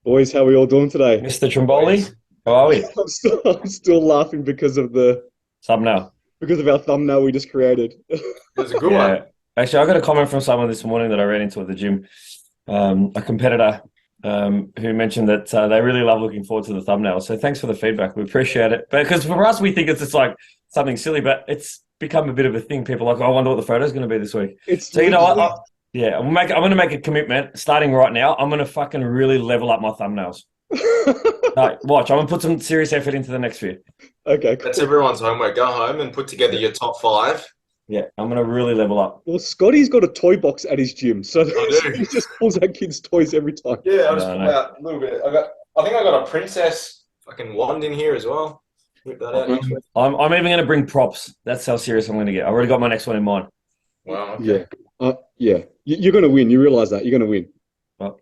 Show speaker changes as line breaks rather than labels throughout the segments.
Boys, how are we all doing today?
Mr. Tromboli,
Boys.
how are we?
I'm still laughing
Thumbnail.
because of our thumbnail we just created.
It was a good one.
Yeah. Actually, I got a comment from someone this morning that I ran into at the gym, a competitor who mentioned that they really love looking forward to the thumbnail. So thanks for the feedback. We appreciate it. Because for us, we think it's just like something silly, but it's become a bit of a thing. People are like, oh, I wonder what the photo's going to be this week.
It's
So, you know what?
literally
Yeah, I'm going to make a commitment starting right now. I'm going to fucking really level up my thumbnails. No, watch. I'm going to put some serious effort into the next few.
okay,
That's
cool.
everyone's homework. Go home and put together your top five.
Yeah, I'm going to really level up.
Well, Scotty's got a toy box at his gym, so
I
he
do.
just pulls out kids' toys every time.
Yeah, I'll just
No,
pull
no.
out a little bit. I think I got a princess fucking wand in here as well. Whip that out next
Um,
week.
I'm even going to bring props. That's how serious I'm going to get. I've already got my next one in mind.
Wow,
yeah,
okay.
yeah. You're going to win. You realize that you're going to win.
Well,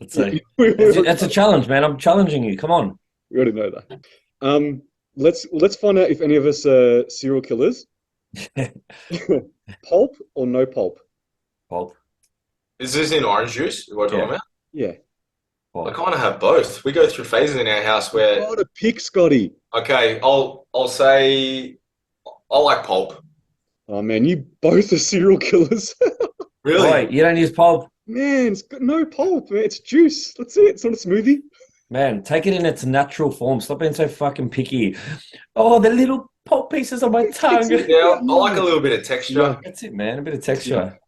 let's
Yeah,
see.
we
It's a challenge, man. I'm challenging you. Come on.
already know that. Let's find out if any of us are serial killers. Pulp or no pulp?
Pulp.
Is this in orange juice? What we're talking
Yeah.
about?
Yeah.
I
Pulp.
kind of have both. We go through phases in our house where,
Got to pick, Scotty.
okay, I'll say I like pulp.
Oh man, you both are serial killers.
Really?
Wait, you don't use pulp?
Man, it's got no pulp, man. It's juice. That's it. It's not a smoothie.
Man, take it in its natural form. Stop being so fucking picky. Oh, the little pulp pieces on my tongue.
Yeah, I like a little bit of texture.
Yeah.
That's it, man. A bit of
Yeah.
texture.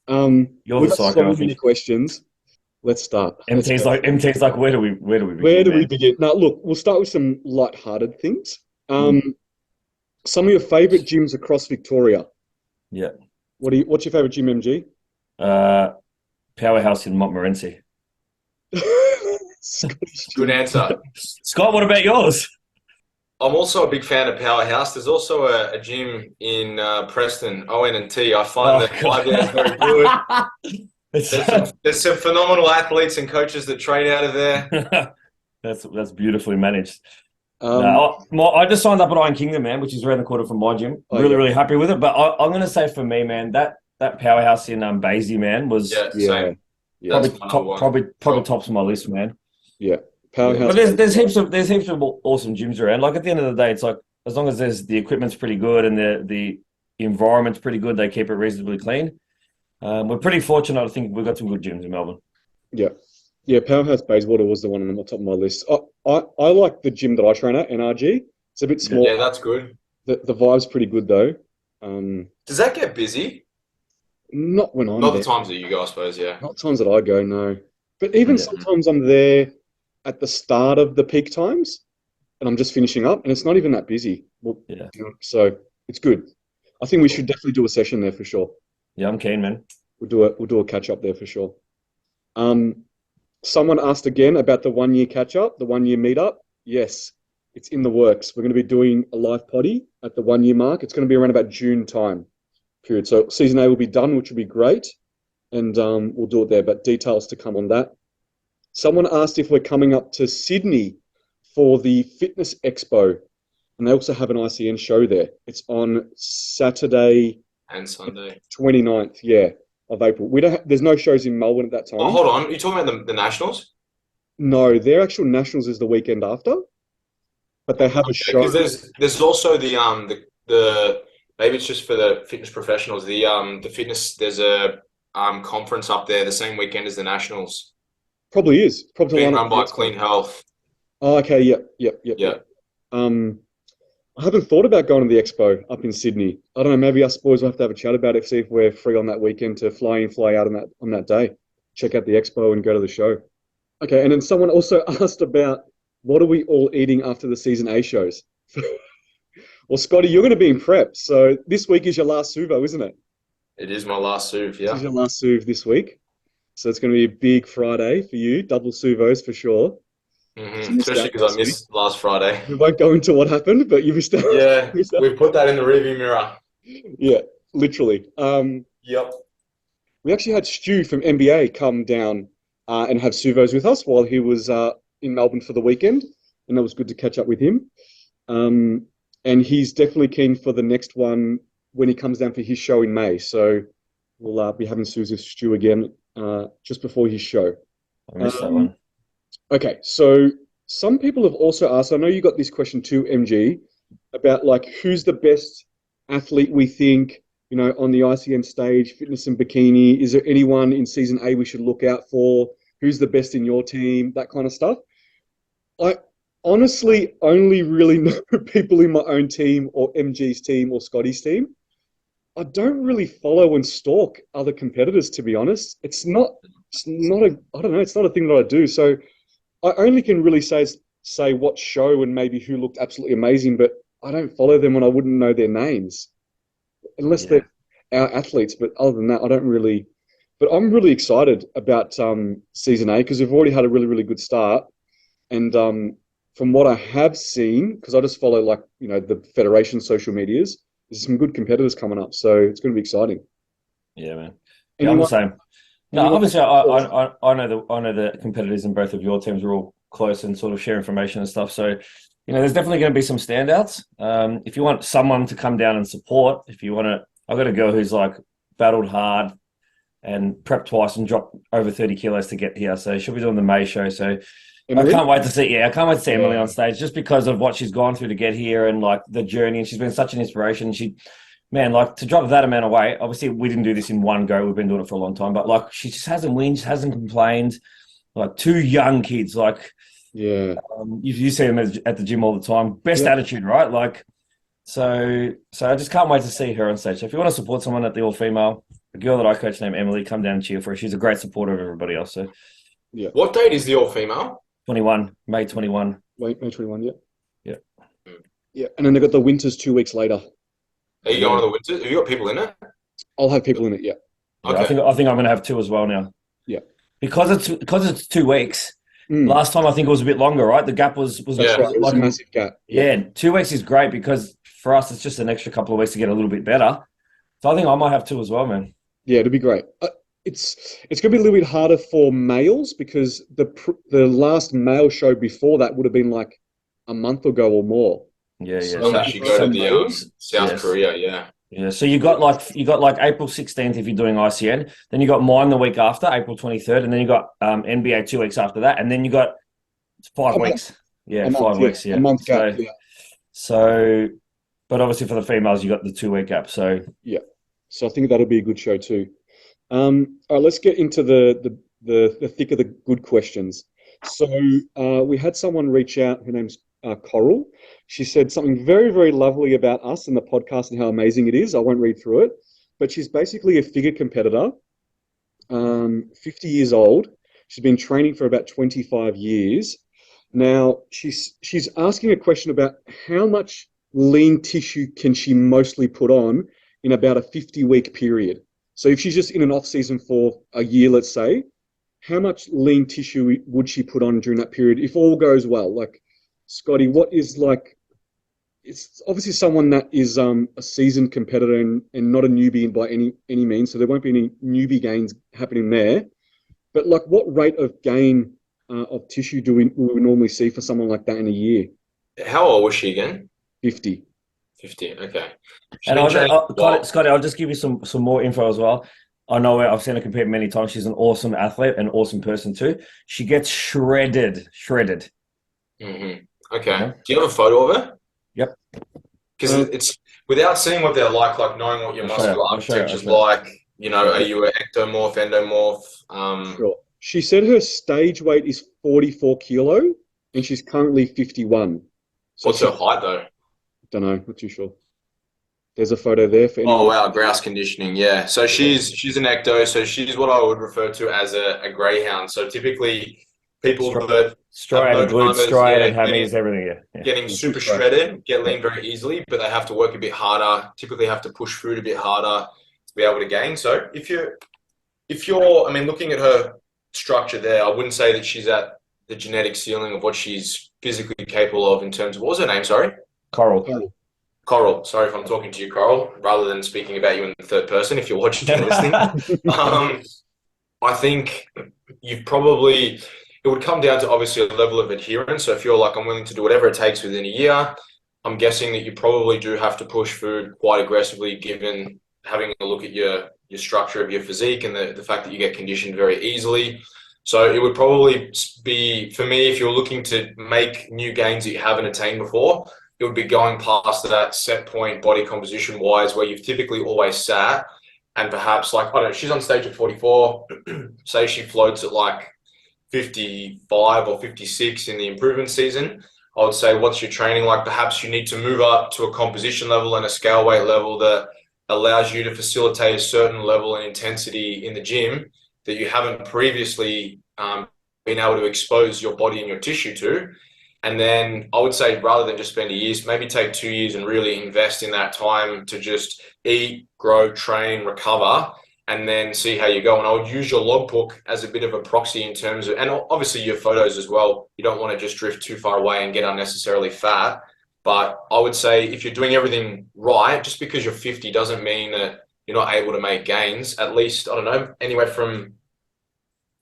You're
We've
the
got so
psycho, I
many
think.
questions. Let's start. Let's
MT's
go.
like MT's like, where do we
Where
begin,
do we
man?
begin? Now, look, we'll start with some light-hearted things.
Mm,
Some of your favorite gyms across Victoria.
yeah.
What's your favorite gym, MG?
Uh, Powerhouse in Montmorency.
Scottish
Good
gym.
answer.
Scott, what about yours?
I'm also a big fan of Powerhouse. There's also a gym in Preston, ON&T. I find
Oh
the vibe there is very good.
God. It's
There's some phenomenal athletes and coaches that train out of there.
that's beautifully managed.
Um,
No, I just signed up at Iron Kingdom, man, which is around the corner from my gym.
oh
Really,
yeah,
really happy with it. But I'm going to say for me, man, that powerhouse in Basie, man, was
Yeah,
yeah,
same.
yeah,
probably
That's my number
top,
one.
probably tops of my list, man.
yeah.
Yeah.
Powerhouse.
But there's heaps of awesome gyms around. Like at the end of the day, it's like as long as the equipment's pretty good and the environment's pretty good, they keep it reasonably clean. We're pretty fortunate. I think we've got some good gyms in Melbourne.
Yeah, yeah. Powerhouse Bayswater was the one on the top of my list. I like the gym that I train at, NRG. It's a bit
Yeah.
small.
Yeah, that's good.
The vibe's pretty good though. Um,
Does that get busy?
not when I'm
Not the
there.
times that you go, I suppose, yeah.
Not times that I go, no. But even
Yeah.
sometimes I'm there at the start of the peak times, and I'm just finishing up, and it's not even that busy. Well,
Yeah.
so it's good. I think we should definitely do a session there for sure.
Yeah, I'm keen, man.
We'll do a catch up there for sure. Um, Someone asked again about the 1 year catch up, the 1 year meetup. Yes, it's in the works. We're going to be doing a live potty at the 1 year mark. It's going to be around about June time period. So season A will be done, which will be great, and we'll do it there. But details to come on that. Someone asked if we're coming up to Sydney for the Fitness Expo, and they also have an ICN show there. It's on Saturday,
And Sunday.
29th, yeah, of April. We don't. There's no shows in Melbourne at that
Oh,
time.
hold on. You're talking about the Nationals?
No, their actual nationals is the weekend after, but they have a show.
Because there's also the maybe it's just for the fitness professionals. The fitness there's a conference up there the same weekend as the Nationals,
Probably is. Probably
being
line up
run
for the
by
Expo.
Clean Health.
Oh, okay, yep, yep, yep,
Yeah.
yep. Um, I haven't thought about going to the Expo up in Sydney. I don't know. Maybe us boys will have to have a chat about it. See if we're free on that weekend to fly in, fly out on that day. Check out the Expo and go to the show. Okay, and then someone also asked about what are we all eating after the season A shows? Well, Scotty, you're going to be in prep, so this week is your last Suvo, isn't it?
It is my last serve,
This is
yeah.
your last Suv this week, so it's going to be a big Friday for you, double Suvos for sure. You missed
Especially
out
because I
last week.
missed last Friday.
We won't go into what happened, but you missed out.
Yeah,
Missed out.
we've put that in the rearview mirror.
Yeah, literally.
Yep.
We actually had Stu from NBA come down and have Suvos with us while he was in Melbourne for the weekend, and that was good to catch up with him. Um, and he's definitely keen for the next one when he comes down for his show in May. So we'll be having Suze with Stu again just before his show.
I missed that
Um,
one.
Okay, so some people have also asked, I know you got this question too, MG, about like who's the best athlete we think, on the ICM stage, fitness and bikini. Is there anyone in season A we should look out for? Who's the best in your team? That kind of stuff. I honestly only really know people in my own team or MG's team or Scotty's team. I don't really follow and stalk other competitors, to be honest. I don't know, it's not a thing that I do. So I only can really say what show and maybe who looked absolutely amazing, but I don't follow them and I wouldn't know their names unless they're our athletes. But other than that, I don't really. But I'm really excited about season A because we've already had a really, really good start. And from what I have seen, because I just follow the federation social medias, there's some good competitors coming up, so it's going to be exciting.
Yeah, man. Yeah, I'm the same. No, obviously, I know the competitors in both of your teams are all close and sort of share information and stuff. So, there's definitely going to be some standouts. If you want someone to come down and support, I've got a girl who's like battled hard and prepped twice and dropped over 30 kilos to get here. So she'll be doing the May show. So Emily? I can't wait to see Emily on stage just because of what she's gone through to get here and like the journey. And she's been such an inspiration. To drop that amount of weight, obviously we didn't do this in one go. We've been doing it for a long time, but like she just hasn't whined, hasn't complained. Like two young kids, you see them at the gym all the time. Best attitude, right? Like, so I just can't wait to see her on stage. So if you want to support someone at the all-female, a girl that I coach named Emily, come down and cheer for her. She's a great supporter of everybody else. So,
yeah.
What date is the all-female?
21, May 21.
May 21, yeah.
Yeah.
Yeah, and then they've got the winters 2 weeks later.
Are you going to the winters? Have you got people in it?
I'll have people in it, yeah.
Okay. I think I'm going to have two as well now.
Yeah.
Because it's 2 weeks. Last time I think it was a bit longer, right? The gap was
right. It was a massive gap.
Yeah, 2 weeks is great because for us it's just an extra couple of weeks to get a little bit better. So I think I might have two as well, man.
Yeah, it'll be great. It's going to be a little bit harder for males because the last male show before that would have been like a month ago or more.
Yeah.
So unless you go to the South Korea, yeah.
Yeah, so you got like April 16th if you're doing ICN, then you got mine the week after, April 23rd, and then you got NBA 2 weeks after that, and then you got 5 weeks. Yeah, 5 weeks. Yeah,
a month gap.
So, but obviously for the females, you got the 2 week gap. So
yeah, so I think that'll be a good show too. All right, let's get into the thick of the good questions. So we had someone reach out. Her name's Coral. She said something very, very lovely about us and the podcast and how amazing it is. I won't read through it, but she's basically a figure competitor, 50 years old. She's been training for about 25 years. Now, she's asking a question about how much lean tissue can she mostly put on in about a 50-week period. So if she's just in an off-season for a year, let's say, how much lean tissue would she put on during that period if all goes well? Like, Scotty, what is like, it's obviously someone that is a seasoned competitor and not a newbie by any means, so there won't be any newbie gains happening there. But like, what rate of gain of tissue do we normally see for someone like that in a year?
How old was she again?
50.
50, okay.
Scotty, I'll just give you some more info as well. I know her, I've seen her compete many times. She's an awesome athlete, an awesome person too. She gets shredded.
Mm-hmm. Okay. Do you have a photo of it?
Yep.
Because it's without seeing what they're like knowing what your muscular architecture is like. Are you an ectomorph, endomorph?
Sure. She said her stage weight is 44 kilo, and she's currently 51. So
what's her height though?
Don't know. Not too sure. There's a photo there for anyone.
Oh wow, grouse conditioning. Yeah. So she's an ecto. So she's what I would refer to as a greyhound. So typically people that
striated glutes, striated hammies, everything. Yeah.
Getting super shredded, get lean very easily, but they have to work a bit harder. Typically have to push food a bit harder to be able to gain. So if you're, looking at her structure there, I wouldn't say that she's at the genetic ceiling of what she's physically capable of in terms of, what was her name? Sorry, Coral. Sorry if I'm talking to you, Coral, rather than speaking about you in the third person. If you're watching and listening, I think it would come down to obviously a level of adherence. So if you're like, I'm willing to do whatever it takes within a year, I'm guessing that you probably do have to push food quite aggressively, given having a look at your structure of your physique and the fact that you get conditioned very easily. So it would probably be, for me, if you're looking to make new gains that you haven't attained before, it would be going past that set point body composition wise where you've typically always sat, and perhaps like, I don't know, she's on stage at 44, say she floats at like 55 or 56 in the improvement season. I would say, what's your training like? Perhaps you need to move up to a composition level and a scale weight level that allows you to facilitate a certain level and intensity in the gym that you haven't previously been able to expose your body and your tissue to. And then I would say, rather than just spend a year, maybe take 2 years and really invest in that time to just eat, grow, train, recover, and then see how you go. And I would use your logbook as a bit of a proxy in terms of, and obviously your photos as well. You don't want to just drift too far away and get unnecessarily fat. But I would say if you're doing everything right, just because you're 50 doesn't mean that you're not able to make gains. At least, I don't know, anywhere from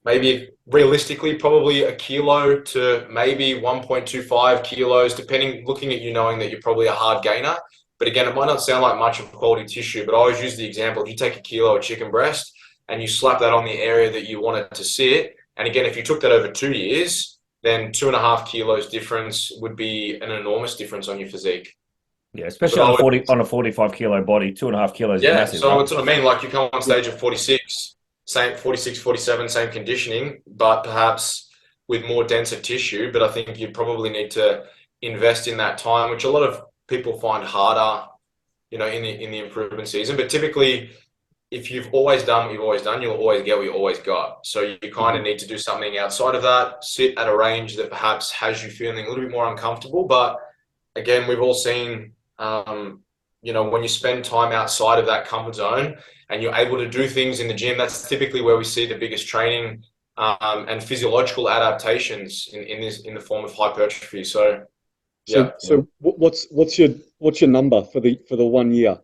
maybe realistically probably a kilo to maybe 1.25 kilos, depending, looking at you knowing that you're probably a hard gainer. But again, it might not sound like much of quality tissue, but I always use the example, if you take a kilo of chicken breast and you slap that on the area that you want it to sit, and again, if you took that over 2 years, then 2.5 kilos difference would be an enormous difference on your physique.
Yeah, especially on a 45 kilo body, 2.5 kilos is massive.
So
right?
that's what I mean. Like, you come on stage at 46, same 46, 47, same conditioning, but perhaps with more denser tissue. But I think you probably need to invest in that time, which a lot of people find harder, in the improvement season. But typically, if you've always done what you've always done, you'll always get what you always got. So you kind of need to do something outside of that, sit at a range that perhaps has you feeling a little bit more uncomfortable. But again, we've all seen, when you spend time outside of that comfort zone and you're able to do things in the gym, that's typically where we see the biggest training and physiological adaptations in the form of hypertrophy. So, yeah.
So what's your number for the 1 year?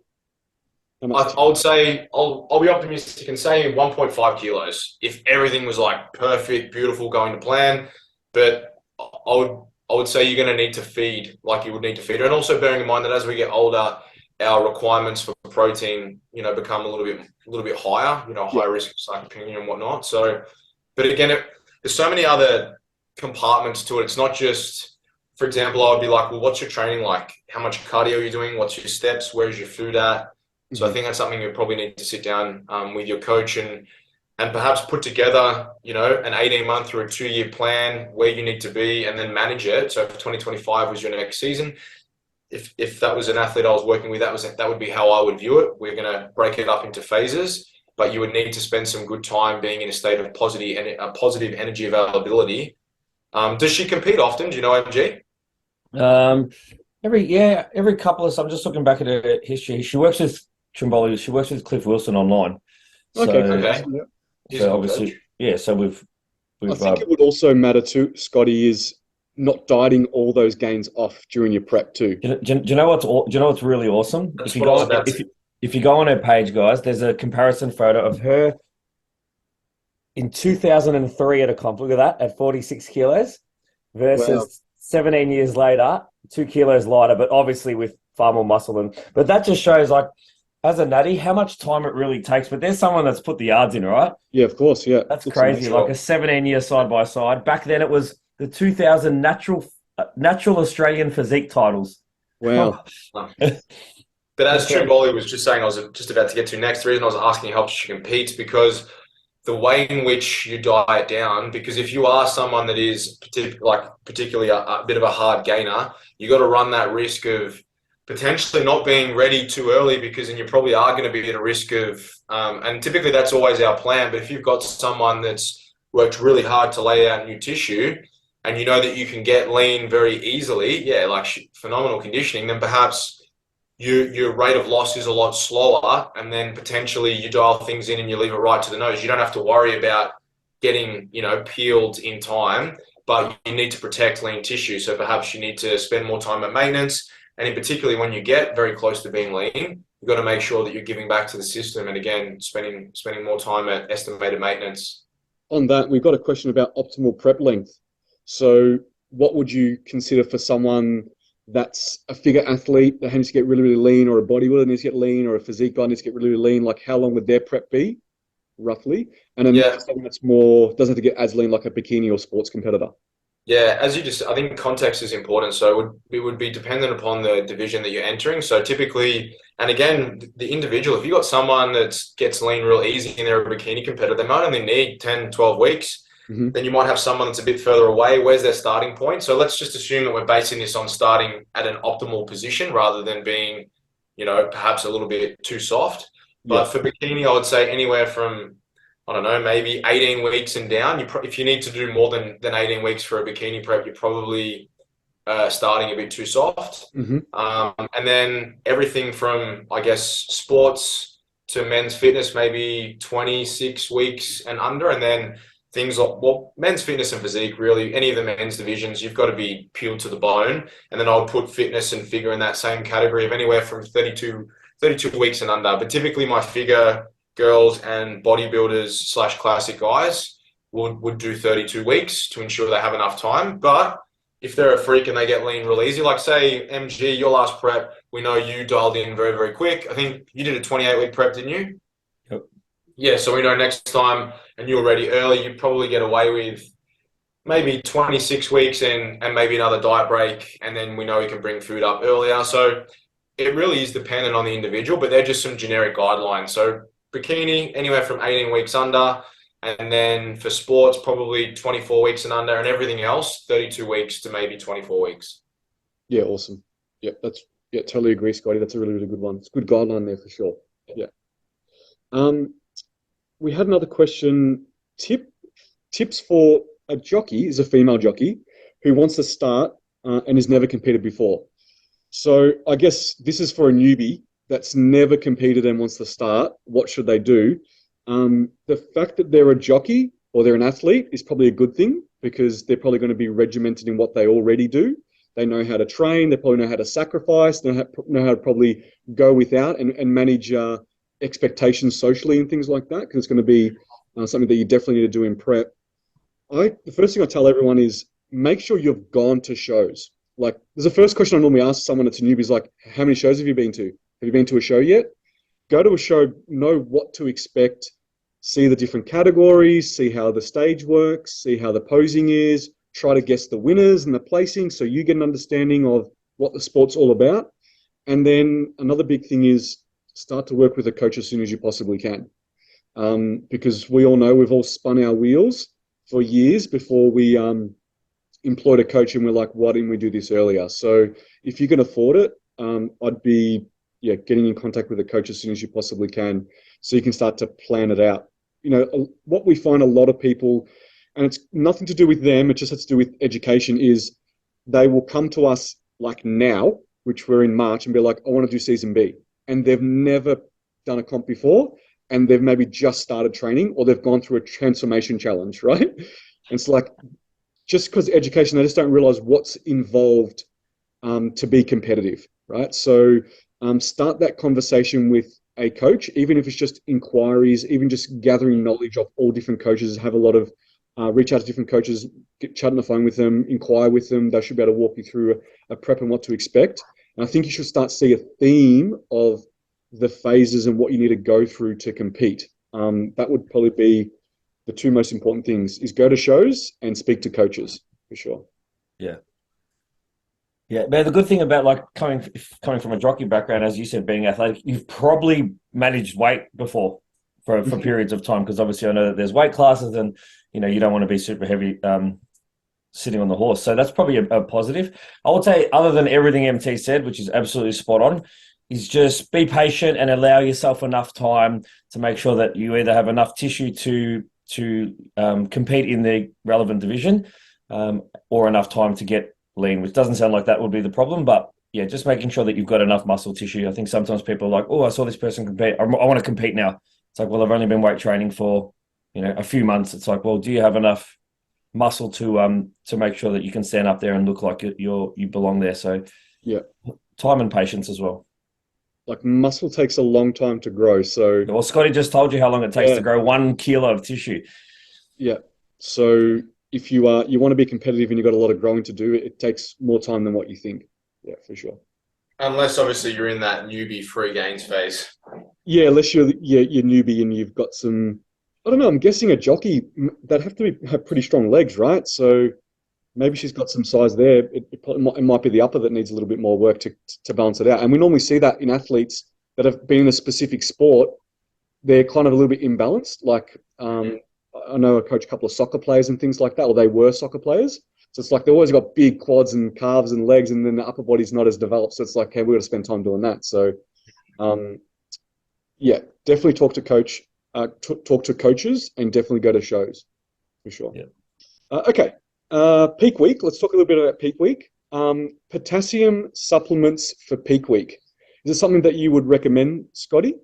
I would say I'll be optimistic and say 1.5 kilos if everything was like perfect, beautiful, going to plan. But I would say you're going to need to feed like you would need to feed her, and also bearing in mind that as we get older, our requirements for protein, become a little bit higher. High risk of sarcopenia and whatnot. So, but again, there's so many other compartments to it. It's not just, for example, I would be like, well, what's your training like? How much cardio are you doing? What's your steps? Where's your food at? So I think that's something you probably need to sit down with your coach and perhaps put together, an 18-month or a 2-year plan where you need to be and then manage it. So if 2025 was your next season, if that was an athlete I was working with, that would be how I would view it. We're going to break it up into phases, but you would need to spend some good time being in a state of positive energy availability. Does she compete often? Do you know, MG?
Every couple of. I'm just looking back at her history. She works with Trimboli. She works with Cliff Wilson online.
Okay.
So obviously, so we've.
I think it would also matter too, Scotty, is not dieting all those gains off during your prep too.
Do you know what's really awesome?
That's
If you go on her page, guys, there's a comparison photo of her in 2003 at a comp. Look at that, at 46 kilos versus 17 years later, 2 kilos lighter, but obviously with far more muscle. But that just shows, like, as a natty, how much time it really takes. But there's someone that's put the yards in, right?
Yeah, of course, yeah.
That's crazy. Like a 17-year side by side. Back then, it was the 2000 natural Australian physique titles.
Wow.
But as Trimboli was just saying, I was just about to get to next. The reason I was asking how she competes, because the way in which you diet down, because if you are someone that is particularly a bit of a hard gainer, you got to run that risk of potentially not being ready too early, because then you probably are going to be at a risk of, and typically that's always our plan, but if you've got someone that's worked really hard to lay out new tissue and you know that you can get lean very easily, like phenomenal conditioning, then perhaps your rate of loss is a lot slower, and then potentially you dial things in and you leave it right to the nose. You don't have to worry about getting, peeled in time, but you need to protect lean tissue. So perhaps you need to spend more time at maintenance. And in particularly when you get very close to being lean, you've got to make sure that you're giving back to the system. And again, spending more time at estimated maintenance.
On that, we've got a question about optimal prep length. So what would you consider for someone that's a figure athlete that needs to get really, really lean, or a bodybuilder needs to get lean, or a physique guy needs to get really, really lean? Like, how long would their prep be? roughly, and then
Yeah.
something that's more doesn't have to get as lean like a bikini or sports competitor.
Yeah, as you just, I think context is important. So it would be dependent upon the division that you're entering. So typically, and again, the individual, if you got someone that gets lean real easy and they're a bikini competitor, they might only need 10, 12 weeks.
Mm-hmm.
Then you might have someone that's a bit further away. Where's their starting point? So let's just assume that we're basing this on starting at an optimal position rather than being, perhaps a little bit too soft.
Yeah.
But for bikini, I would say anywhere from, I don't know, maybe 18 weeks and down. If you need to do more than 18 weeks for a bikini prep, you're probably starting a bit too soft.
Mm-hmm.
And then everything from, I guess, sports to men's fitness, maybe 26 weeks and under. And then things like, well, men's fitness and physique, really, any of the men's divisions, you've got to be peeled to the bone. And then I would put fitness and figure in that same category of anywhere from 32 weeks and under. But typically my figure girls and bodybuilders / classic guys would do 32 weeks to ensure they have enough time. But if they're a freak and they get lean real easy, like say MG, your last prep, we know you dialed in very, very quick. I think you did a 28-week prep, didn't you?
Yep.
Yeah, so we know next time, and you were ready early, you'd probably get away with maybe 26 weeks and maybe another diet break, and then we know we can bring food up earlier. So it really is dependent on the individual, but they're just some generic guidelines. So bikini, anywhere from 18 weeks under, and then for sports, probably 24 weeks and under, and everything else, 32 weeks to maybe 24 weeks.
Yeah, awesome. Yeah, totally agree, Scotty. That's a really, really good one. It's a good guideline there for sure. Yeah. We had another question. Tips for a jockey, is a female jockey, who wants to start and has never competed before. So I guess this is for a newbie that's never competed and wants to start. What should they do? The fact that they're a jockey or they're an athlete is probably a good thing because they're probably going to be regimented in what they already do. They know how to train. They probably know how to sacrifice. They know how to probably go without and manage expectations socially and things like that because it's going to be something that you definitely need to do in prep. The first thing I tell everyone is make sure you've gone to shows. Like, there's a first question I normally ask someone that's a newbie is like, how many shows have you been to? Have you been to a show yet? Go to a show, know what to expect, see the different categories, see how the stage works, see how the posing is, try to guess the winners and the placing so you get an understanding of what the sport's all about. And then another big thing is start to work with a coach as soon as you possibly can. Because we all know we've all spun our wheels for years before we employed a coach and we're like, why didn't we do this earlier? So if you can afford it, I'd be getting in contact with a coach as soon as you possibly can so you can start to plan it out. What we find a lot of people, and it's nothing to do with them, it just has to do with education, is they will come to us like now, which we're in March, and be like, I want to do season B. And they've never done a comp before, and they've maybe just started training, or they've gone through a transformation challenge, right? And it's like, just because education, they just don't realize what's involved to be competitive, right? So start that conversation with a coach, even if it's just inquiries, even just gathering knowledge of all different coaches, have a lot of reach out to different coaches, chat on the phone with them, inquire with them. They should be able to walk you through a prep and what to expect. And I think you should start to see a theme of the phases and what you need to go through to compete. That would probably be the two most important things, is go to shows and speak to coaches, for sure.
Yeah. Yeah, but the good thing about like coming from a jockey background, as you said, being athletic, you've probably managed weight before for periods of time, because obviously I know that there's weight classes and, you don't want to be super heavy sitting on the horse. So that's probably a positive. I would say, other than everything MT said, which is absolutely spot on, is just be patient and allow yourself enough time to make sure that you either have enough tissue to compete in the relevant division or enough time to get lean, which doesn't sound like that would be the problem, but yeah, just making sure that you've got enough muscle tissue. I think sometimes people are like, oh, I saw this person compete, I want to compete now. It's like, well, I've only been weight training for a few months. It's like, well, do you have enough muscle to make sure that you can stand up there and look like you belong there? So
yeah,
time and patience as well.
Like, muscle takes a long time to grow. So
well, Scotty just told you how long it takes to grow 1 kilo of tissue.
Yeah. So if you want to be competitive and you've got a lot of growing to do, it takes more time than what you think. Yeah, for sure.
Unless obviously you're in that newbie free gains phase.
Yeah, unless you're newbie and you've got some I don't know. I'm guessing a jockey that have pretty strong legs, right? So maybe she's got some size there. It might be the upper that needs a little bit more work to balance it out. And we normally see that in athletes that have been in a specific sport. They're kind of a little bit imbalanced. Like I know I coach a couple of soccer players and things like that, or they were soccer players. So it's like they always got big quads and calves and legs, and then the upper body's not as developed. So it's like, hey, we've got to spend time doing that. So, yeah, definitely talk to talk to coaches, and definitely go to shows for sure.
Yeah.
Okay. Peak week. Let's talk a little bit about peak week. Potassium supplements for peak week. Is this something that you would recommend, Scotty?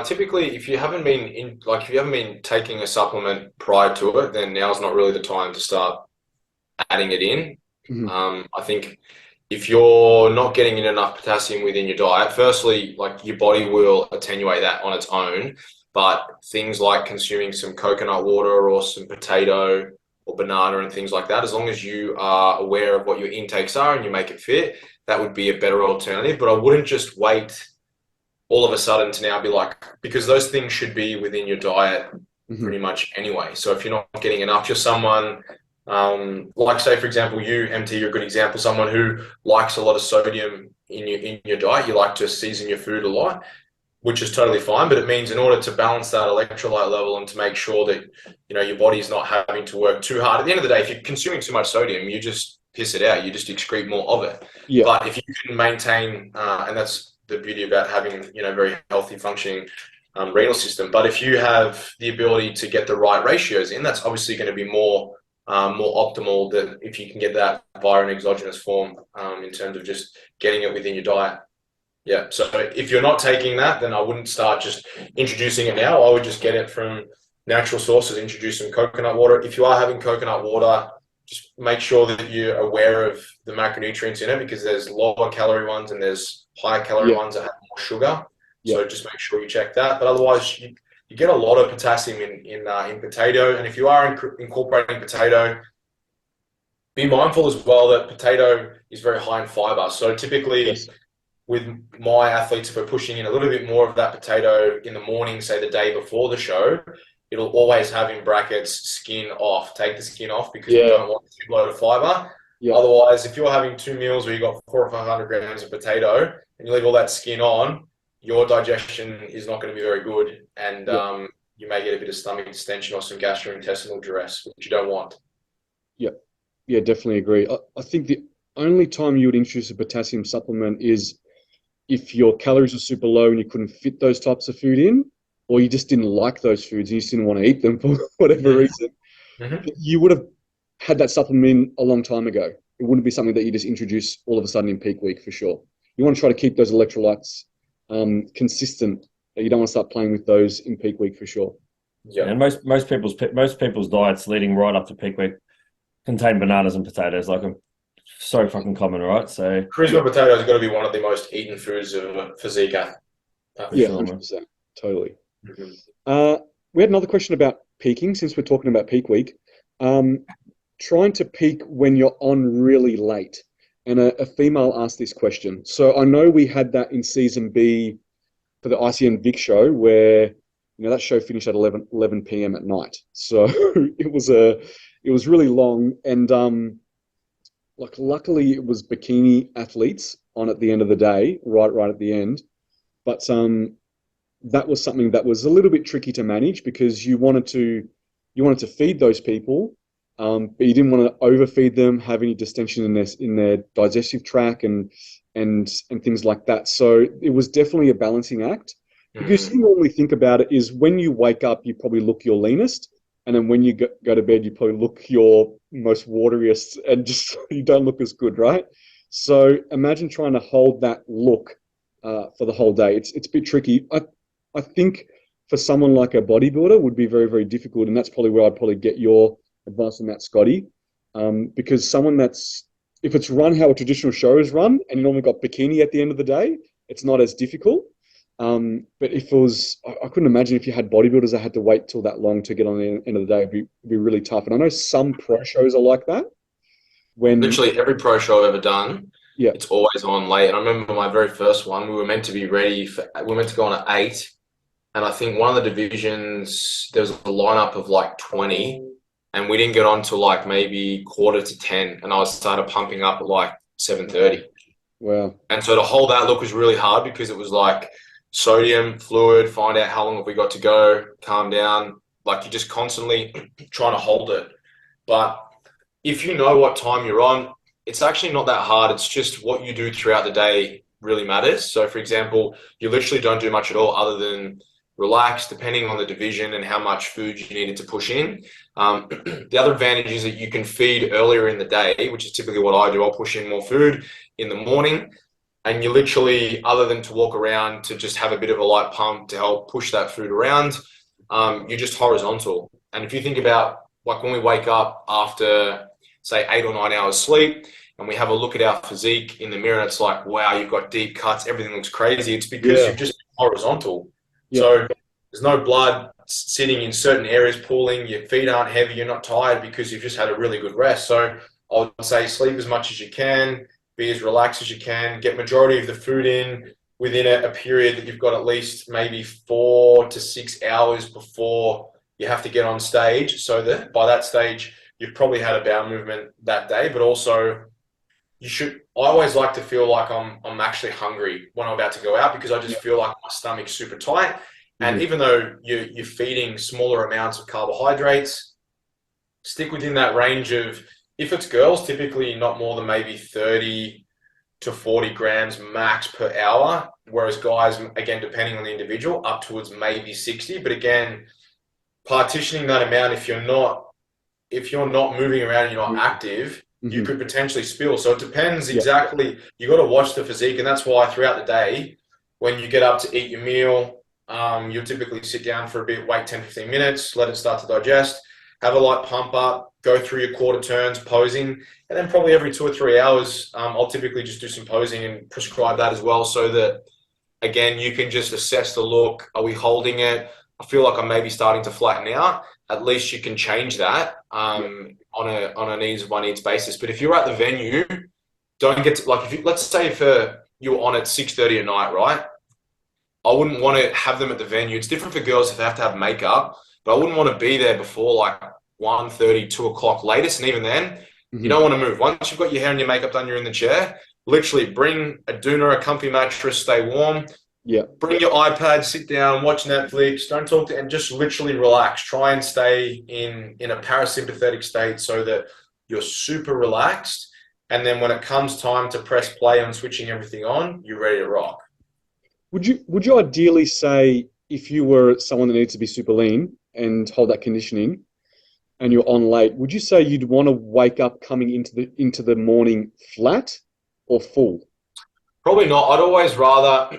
Typically, if you haven't been taking a supplement prior to it, then now's not really the time to start adding it in. I think if you're not getting in enough potassium within your diet, firstly, like your body will attenuate that on its own. But things like consuming some coconut water or some potato or banana and things like that, as long as you are aware of what your intakes are and you make it fit, that would be a better alternative. But I wouldn't just wait all of a sudden to now be like, because those things should be within your diet pretty much anyway. So if you're not getting enough, just someone like, say, for example, you, MT, you're a good example, someone who likes a lot of sodium in your diet, you like to season your food a lot, which is totally fine, but it means in order to balance that electrolyte level and to make sure that, you know, your body's not having to work too hard. At the end of the day, if you're consuming too much sodium, you just piss it out. You just excrete more of it.
Yeah.
But if you can maintain, and that's the beauty about having, you know, very healthy functioning renal system. But if you have the ability to get the right ratios in, that's obviously going to be more optimal than if you can get that via an exogenous form in terms of just getting it within your diet. Yeah, so if you're not taking that, then I wouldn't start just introducing it now. I would just get it from natural sources, introduce some coconut water. If you are having coconut water, just make sure that you're aware of the macronutrients in it, because there's lower calorie ones and there's higher calorie ones that have more sugar. So just make sure you check that. But otherwise, you get a lot of potassium in potato. And if you are incorporating potato, be mindful as well that potato is very high in fiber. So typically, with my athletes, if we're pushing in a little bit more of that potato in the morning, say the day before the show, it'll always have in brackets skin off. Take the skin off, because you don't want too load of fiber. Otherwise, if you're having 2 meals where you've got 400 or 500 grams of potato and you leave all that skin on, your digestion is not going to be very good, and you may get a bit of stomach distension or some gastrointestinal duress, which you don't want.
Yeah, definitely agree. I think the only time you would introduce a potassium supplement is if your calories were super low and you couldn't fit those types of food in, or you just didn't like those foods and you just didn't want to eat them for whatever reason. You would have had that supplement a long time ago. It wouldn't be something that you just introduce all of a sudden in peak week, for sure. You want to try to keep those electrolytes consistent. You don't want to start playing with those in peak week, for sure.
Yeah, and most people's diets leading right up to peak week contain bananas and potatoes. Like, I'm so fucking common, right? So
charisma potato is going to be one of the most eaten foods of a physique athlete.
Yeah, 100%. Totally. We had another question about peaking, since we're talking about peak week. Trying to peak when you're on really late. And a female asked this question. So I know we had that in season B for the ICN Vic show, where, you know, that show finished at 11 p.m. at night. So it was really long, and like, luckily it was bikini athletes on at the end of the day, right at the end. But that was something that was a little bit tricky to manage, because you wanted to feed those people, but you didn't want to overfeed them, have any distension in their digestive tract and things like that. So it was definitely a balancing act, because you normally think about it is when you wake up, you probably look your leanest, and then when you go to bed, you probably look your most wateriest, and just you don't look as good, right? So imagine trying to hold that look for the whole day. It's a bit tricky. I think for someone like a bodybuilder would be very, very difficult, and that's probably where I'd probably get your advice on that, Scotty. Because someone if it's run how a traditional show is run, and you normally got bikini at the end of the day, it's not as difficult. But if it was, I couldn't imagine if you had bodybuilders that had to wait till that long to get on the end of the day. It'd be really tough. And I know some pro shows are like that. When
literally every pro show I've ever done,
yeah,
it's always on late. And I remember my very first one, we were meant to be ready we were meant to go on at 8, And I think one of the divisions, there was a lineup of like 20, and we didn't get on till like maybe quarter to 10, and I started pumping up at like 7:30.
Wow.
And so to hold that look was really hard because it was like sodium, fluid, find out how long have we got to go, calm down. Like you're just constantly trying to hold it. But if you know what time you're on, it's actually not that hard. It's just what you do throughout the day really matters. So for example, you literally don't do much at all other than relax, depending on the division and how much food you needed to push in. The other advantage is that you can feed earlier in the day, which is typically what I do. I'll push in more food in the morning, and you literally, other than to walk around to just have a bit of a light pump to help push that food around, you're just horizontal. And if you think about like when we wake up after say 8 or 9 hours sleep and we have a look at our physique in the mirror, and it's like, wow, you've got deep cuts, everything looks crazy. It's because you've just been horizontal.
Yeah.
So there's no blood sitting in certain areas pooling, your feet aren't heavy, you're not tired because you've just had a really good rest. So I would say sleep as much as you can, be as relaxed as you can, get majority of the food in within a period that you've got at least maybe 4 to 6 hours before you have to get on stage, so that by that stage you've probably had a bowel movement that day. But also I always like to feel like I'm actually hungry when I'm about to go out, because I just feel like my stomach's super tight. And even though you're feeding smaller amounts of carbohydrates, stick within that range of, if it's girls, typically not more than maybe 30 to 40 grams max per hour. Whereas guys, again, depending on the individual, up towards maybe 60. But again, partitioning that amount, if you're not moving around and you're not active, you could potentially spill. So it depends exactly. You got to watch the physique, and that's why throughout the day, when you get up to eat your meal, you'll typically sit down for a bit, wait 10, 15 minutes, let it start to digest, have a light pump up, go through your quarter turns, posing, and then probably every 2 or 3 hours, I'll typically just do some posing and prescribe that as well, so that, again, you can just assess the look. Are we holding it? I feel like I'm maybe starting to flatten out. At least you can change that on a needs by needs basis. But if you're at the venue, don't get to, like, if you, let's say if you're on at 6:30 at night, right? I wouldn't want to have them at the venue. It's different for girls if they have to have makeup, but I wouldn't want to be there before like 1:30, 2 o'clock latest. And even then, you don't want to move. Once you've got your hair and your makeup done, you're in the chair. Literally bring a doona, a comfy mattress, stay warm.
Yeah.
Bring your iPad, sit down, watch Netflix, don't talk to, and just literally relax. Try and stay in a parasympathetic state so that you're super relaxed. And then when it comes time to press play on switching everything on, you're ready to rock.
Would you ideally say, if you were someone that needs to be super lean and hold that conditioning and you're on late, would you say you'd want to wake up coming into the morning flat or full?
Probably not. I'd always rather,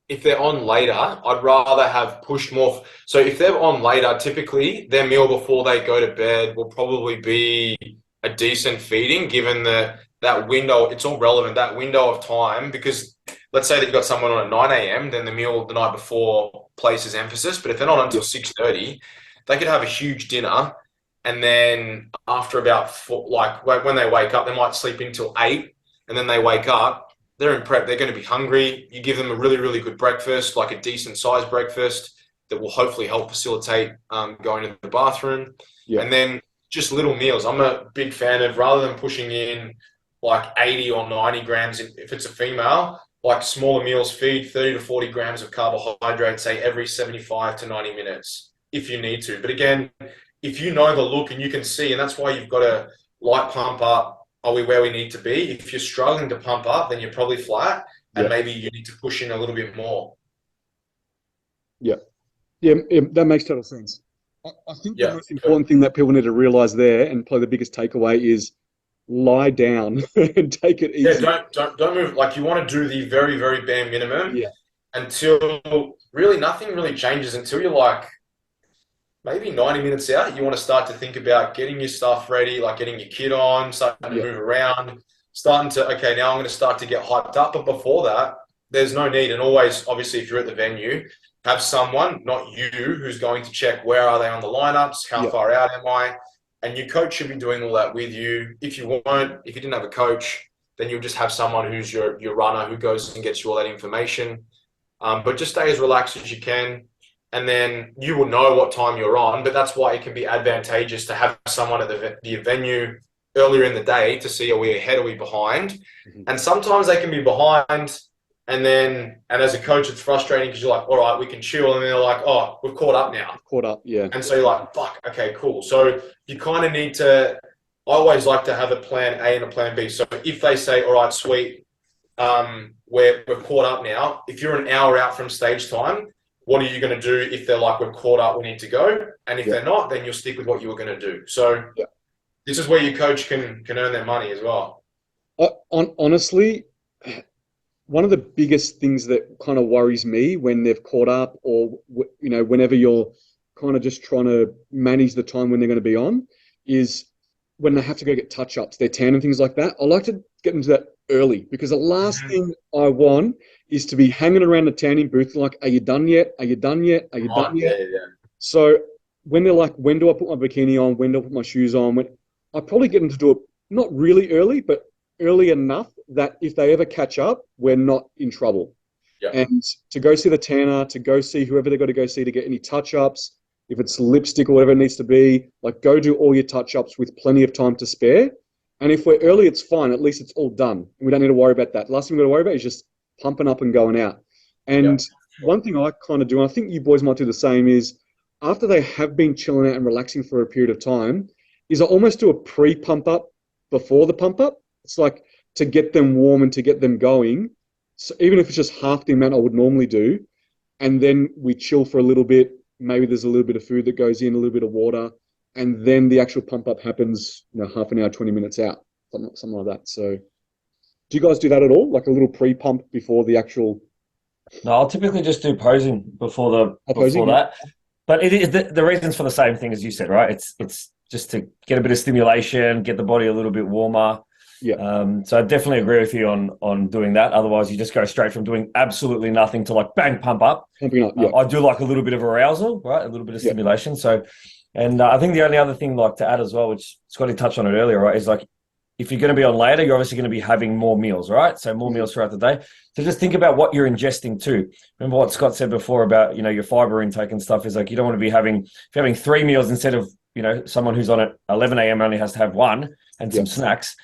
if they're on later, I'd rather have pushed more. So if they're on later, typically their meal before they go to bed will probably be a decent feeding, given that window. It's all relevant, that window of time, because let's say that you've got someone on at 9 a.m., then the meal the night before places emphasis. But if they're not until 6:30, they could have a huge dinner. And then after about when they wake up, they might sleep until 8, and then they wake up, they're in prep, they're going to be hungry. You give them a really, really good breakfast, like a decent sized breakfast that will hopefully help facilitate going to the bathroom.
Yeah.
And then just little meals. I'm a big fan of, rather than pushing in like 80 or 90 grams, if it's a female, like smaller meals, feed 30 to 40 grams of carbohydrates, say every 75 to 90 minutes if you need to. But again, if you know the look and you can see, and that's why you've got to light pump up, are we where we need to be? If you're struggling to pump up, then you're probably flat, and maybe you need to push in a little bit more.
Yeah, that makes total sense. I think the most important thing that people need to realize there, and probably the biggest takeaway, is lie down and take it easy.
Yeah, don't move. Like, you want to do the very, very bare minimum until really nothing really changes, until you're like maybe 90 minutes out. You want to start to think about getting your stuff ready, like getting your kit on, starting to move around, starting to, okay, now I'm going to start to get hyped up. But before that, there's no need. And always, obviously, if you're at the venue, have someone, not you, who's going to check where are they on the lineups, how far out am I? And your coach should be doing all that with you. If you didn't have a coach, then you'll just have someone who's your runner who goes and gets you all that information. But just stay as relaxed as you can. and then you will know what time you're on. But that's why it can be advantageous to have someone at the venue earlier in the day to see, are we ahead, are we behind?
Mm-hmm.
And sometimes they can be behind, and as a coach, it's frustrating because you're like, all right, we can chill, and they're like, oh, we've caught up now.
Caught up, yeah.
And so you're like, fuck, okay, cool. So you kind of need to, I always like to have a plan A and a plan B. So if they say, all right, sweet, we're caught up now, if you're an hour out from stage time, what are you going to do if they're like, we're caught up, we need to go? And if they're not, then you'll stick with what you were going to do. So this is where your coach can earn their money as well.
Honestly, one of the biggest things that kind of worries me when they've caught up, or whenever you're kind of just trying to manage the time when they're going to be on, is when they have to go get touch-ups, their tan and things like that. I like to get into that early, because the last thing I want is to be hanging around the tanning booth like, are you done yet? Are you done yet? Are you done yet?
Yeah.
So when they're like, when do I put my bikini on? When do I put my shoes on? I probably get them to do it not really early, but early enough that if they ever catch up, we're not in trouble.
Yeah.
And to go see the tanner, to go see whoever they've got to go see to get any touch-ups, if it's lipstick or whatever it needs to be, like, go do all your touch-ups with plenty of time to spare. And if we're early, it's fine. At least it's all done. We don't need to worry about that. The last thing we've got to worry about is just pumping up and going out. And one thing I kind of do, and I think you boys might do the same, is after they have been chilling out and relaxing for a period of time, is I almost do a pre-pump up before the pump up. It's like to get them warm and to get them going. So even if it's just half the amount I would normally do, and then we chill for a little bit, maybe there's a little bit of food that goes in, a little bit of water, and then the actual pump up happens, half an hour, 20 minutes out, something like that. So do you guys do that at all? Like a little pre-pump before the actual?
No, I'll typically just do posing before that. But it is the reason's for the same thing as you said, right? It's just to get a bit of stimulation, get the body a little bit warmer.
Yeah.
So I definitely agree with you on doing that. Otherwise, you just go straight from doing absolutely nothing to like bang, pump up.
Pumping up, yeah.
I do like a little bit of arousal, right? A little bit of stimulation. So, and I think the only other thing like to add as well, which Scotty touched on it earlier, right, is like, if you're going to be on later, you're obviously going to be having more meals, right? So more meals throughout the day. So just think about what you're ingesting too. Remember what Scott said before about, your fiber intake and stuff is like, you don't want to be having 3 meals instead of, someone who's on at 11 a.m. only has to have one and some snacks.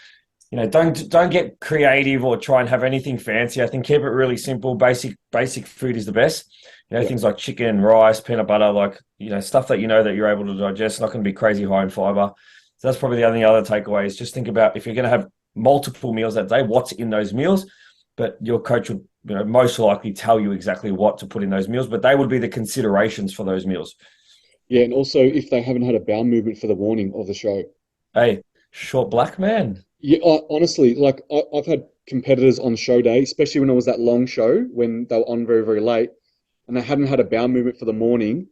Don't get creative or try and have anything fancy. I think keep it really simple. Basic food is the best. Things like chicken, rice, peanut butter, like, stuff that that you're able to digest, not going to be crazy high in fiber. So that's probably the only other takeaway is just think about if you're going to have multiple meals that day, what's in those meals. But your coach would, most likely tell you exactly what to put in those meals, but they would be the considerations for those meals.
Yeah, and also if they haven't had a bowel movement for the morning of the show.
Hey, short black man.
Yeah, honestly, like I've had competitors on show day, especially when it was that long show when they were on very, very late, and they hadn't had a bowel movement for the morning,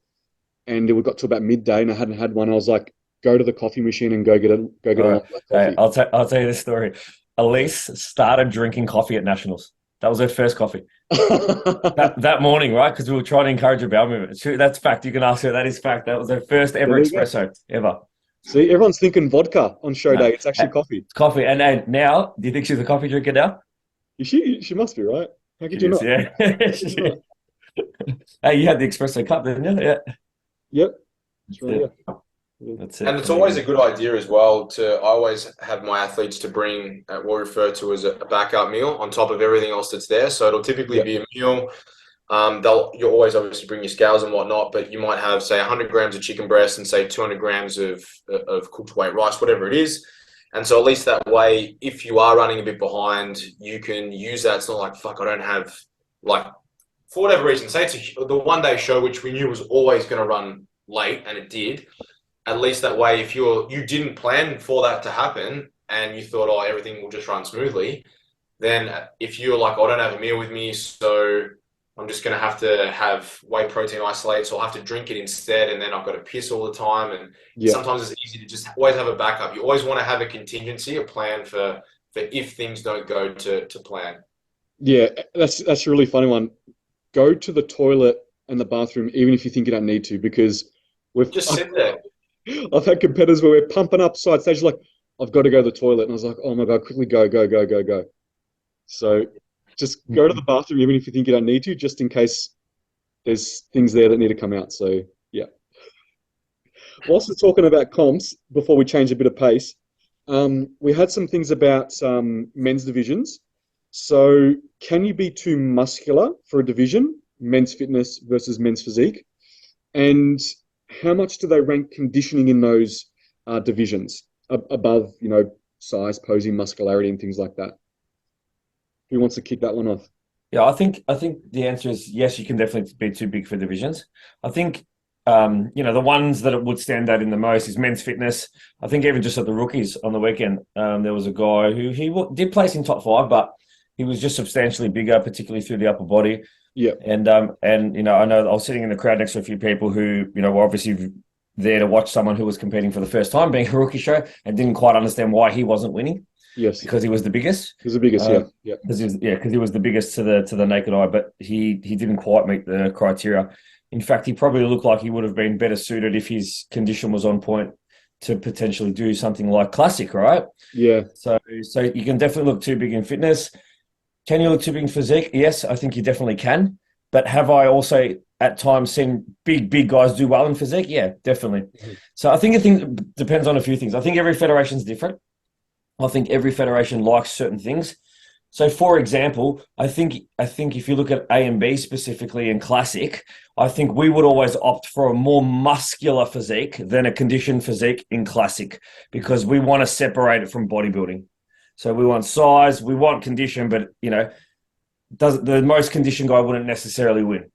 and it got to about midday, and I hadn't had one. I was like, go to the coffee machine and go get a
Right.
coffee.
Hey, I'll tell you this story. Elise started drinking coffee at Nationals. That was her first coffee that morning, right? Because we were trying to encourage a bowel movement. That's fact. You can ask her. That is fact. That was her first ever espresso ever.
See, everyone's thinking vodka on show day. It's actually coffee.
It's coffee. And now, do you think she's a coffee drinker now?
She must be, right? How could you not?
Yeah. Hey, you had the espresso cup, didn't you? Yeah.
Yep. That's right. Yeah.
That's it.
And it's always a good idea as well I always have my athletes to bring what we refer to as a backup meal on top of everything else that's there. So it'll typically be a meal. You'll always obviously bring your scales and whatnot, but you might have, say, 100 grams of chicken breast and say 200 grams of cooked white rice, whatever it is. And so at least that way, if you are running a bit behind, you can use that. It's not like, fuck, I don't have, like, for whatever reason, say it's the one-day show, which we knew was always going to run late, and it did. At least that way, if you didn't plan for that to happen and you thought, oh, everything will just run smoothly, then if you're like, I don't have a meal with me, so I'm just going to have whey protein isolate, so I'll have to drink it instead, and then I've got to piss all the time. And sometimes it's easy to just always have a backup. You always want to have a contingency, a plan for if things don't go to plan. Yeah,
that's a really funny one. Go to the toilet and the bathroom, even if you think you don't need to, because
just sit there.
I've had competitors where we're pumping up side stage, like, I've got to go to the toilet. And I was like, oh my God, quickly go. So just go to the bathroom, even if you think you don't need to, just in case there's things there that need to come out. So yeah. Whilst we're talking about comps, before we change a bit of pace, we had some things about men's divisions. So can you be too muscular for a division, men's fitness versus men's physique? And how much do they rank conditioning in those divisions above, size, posing, muscularity, and things like that? Who wants to kick that one off?
Yeah, I think the answer is yes, you can definitely be too big for divisions. I think the ones that it would stand out in the most is men's fitness. I think even just at the rookies on the weekend, there was a guy who did place in top 5, but he was just substantially bigger, particularly through the upper body.
Yeah.
And I know I was sitting in the crowd next to a few people who, were obviously there to watch someone who was competing for the first time, being a rookie show, and didn't quite understand why he wasn't winning.
Yes.
Because he was the biggest.
He was the biggest, yeah.
Because he was the biggest to the naked eye, but he didn't quite meet the criteria. In fact, he probably looked like he would have been better suited if his condition was on point to potentially do something like classic, right?
Yeah.
So you can definitely look too big in fitness. Can you look too big in physique? Yes, I think you definitely can. But have I also at times seen big guys do well in physique? Yeah, definitely. Mm-hmm. So I think it depends on a few things. I think every federation is different. I think every federation likes certain things. So, for example, I think if you look at A and B specifically in classic, I think we would always opt for a more muscular physique than a conditioned physique in classic, because we want to separate it from bodybuilding. So we want size, we want condition, but the most conditioned guy wouldn't necessarily win.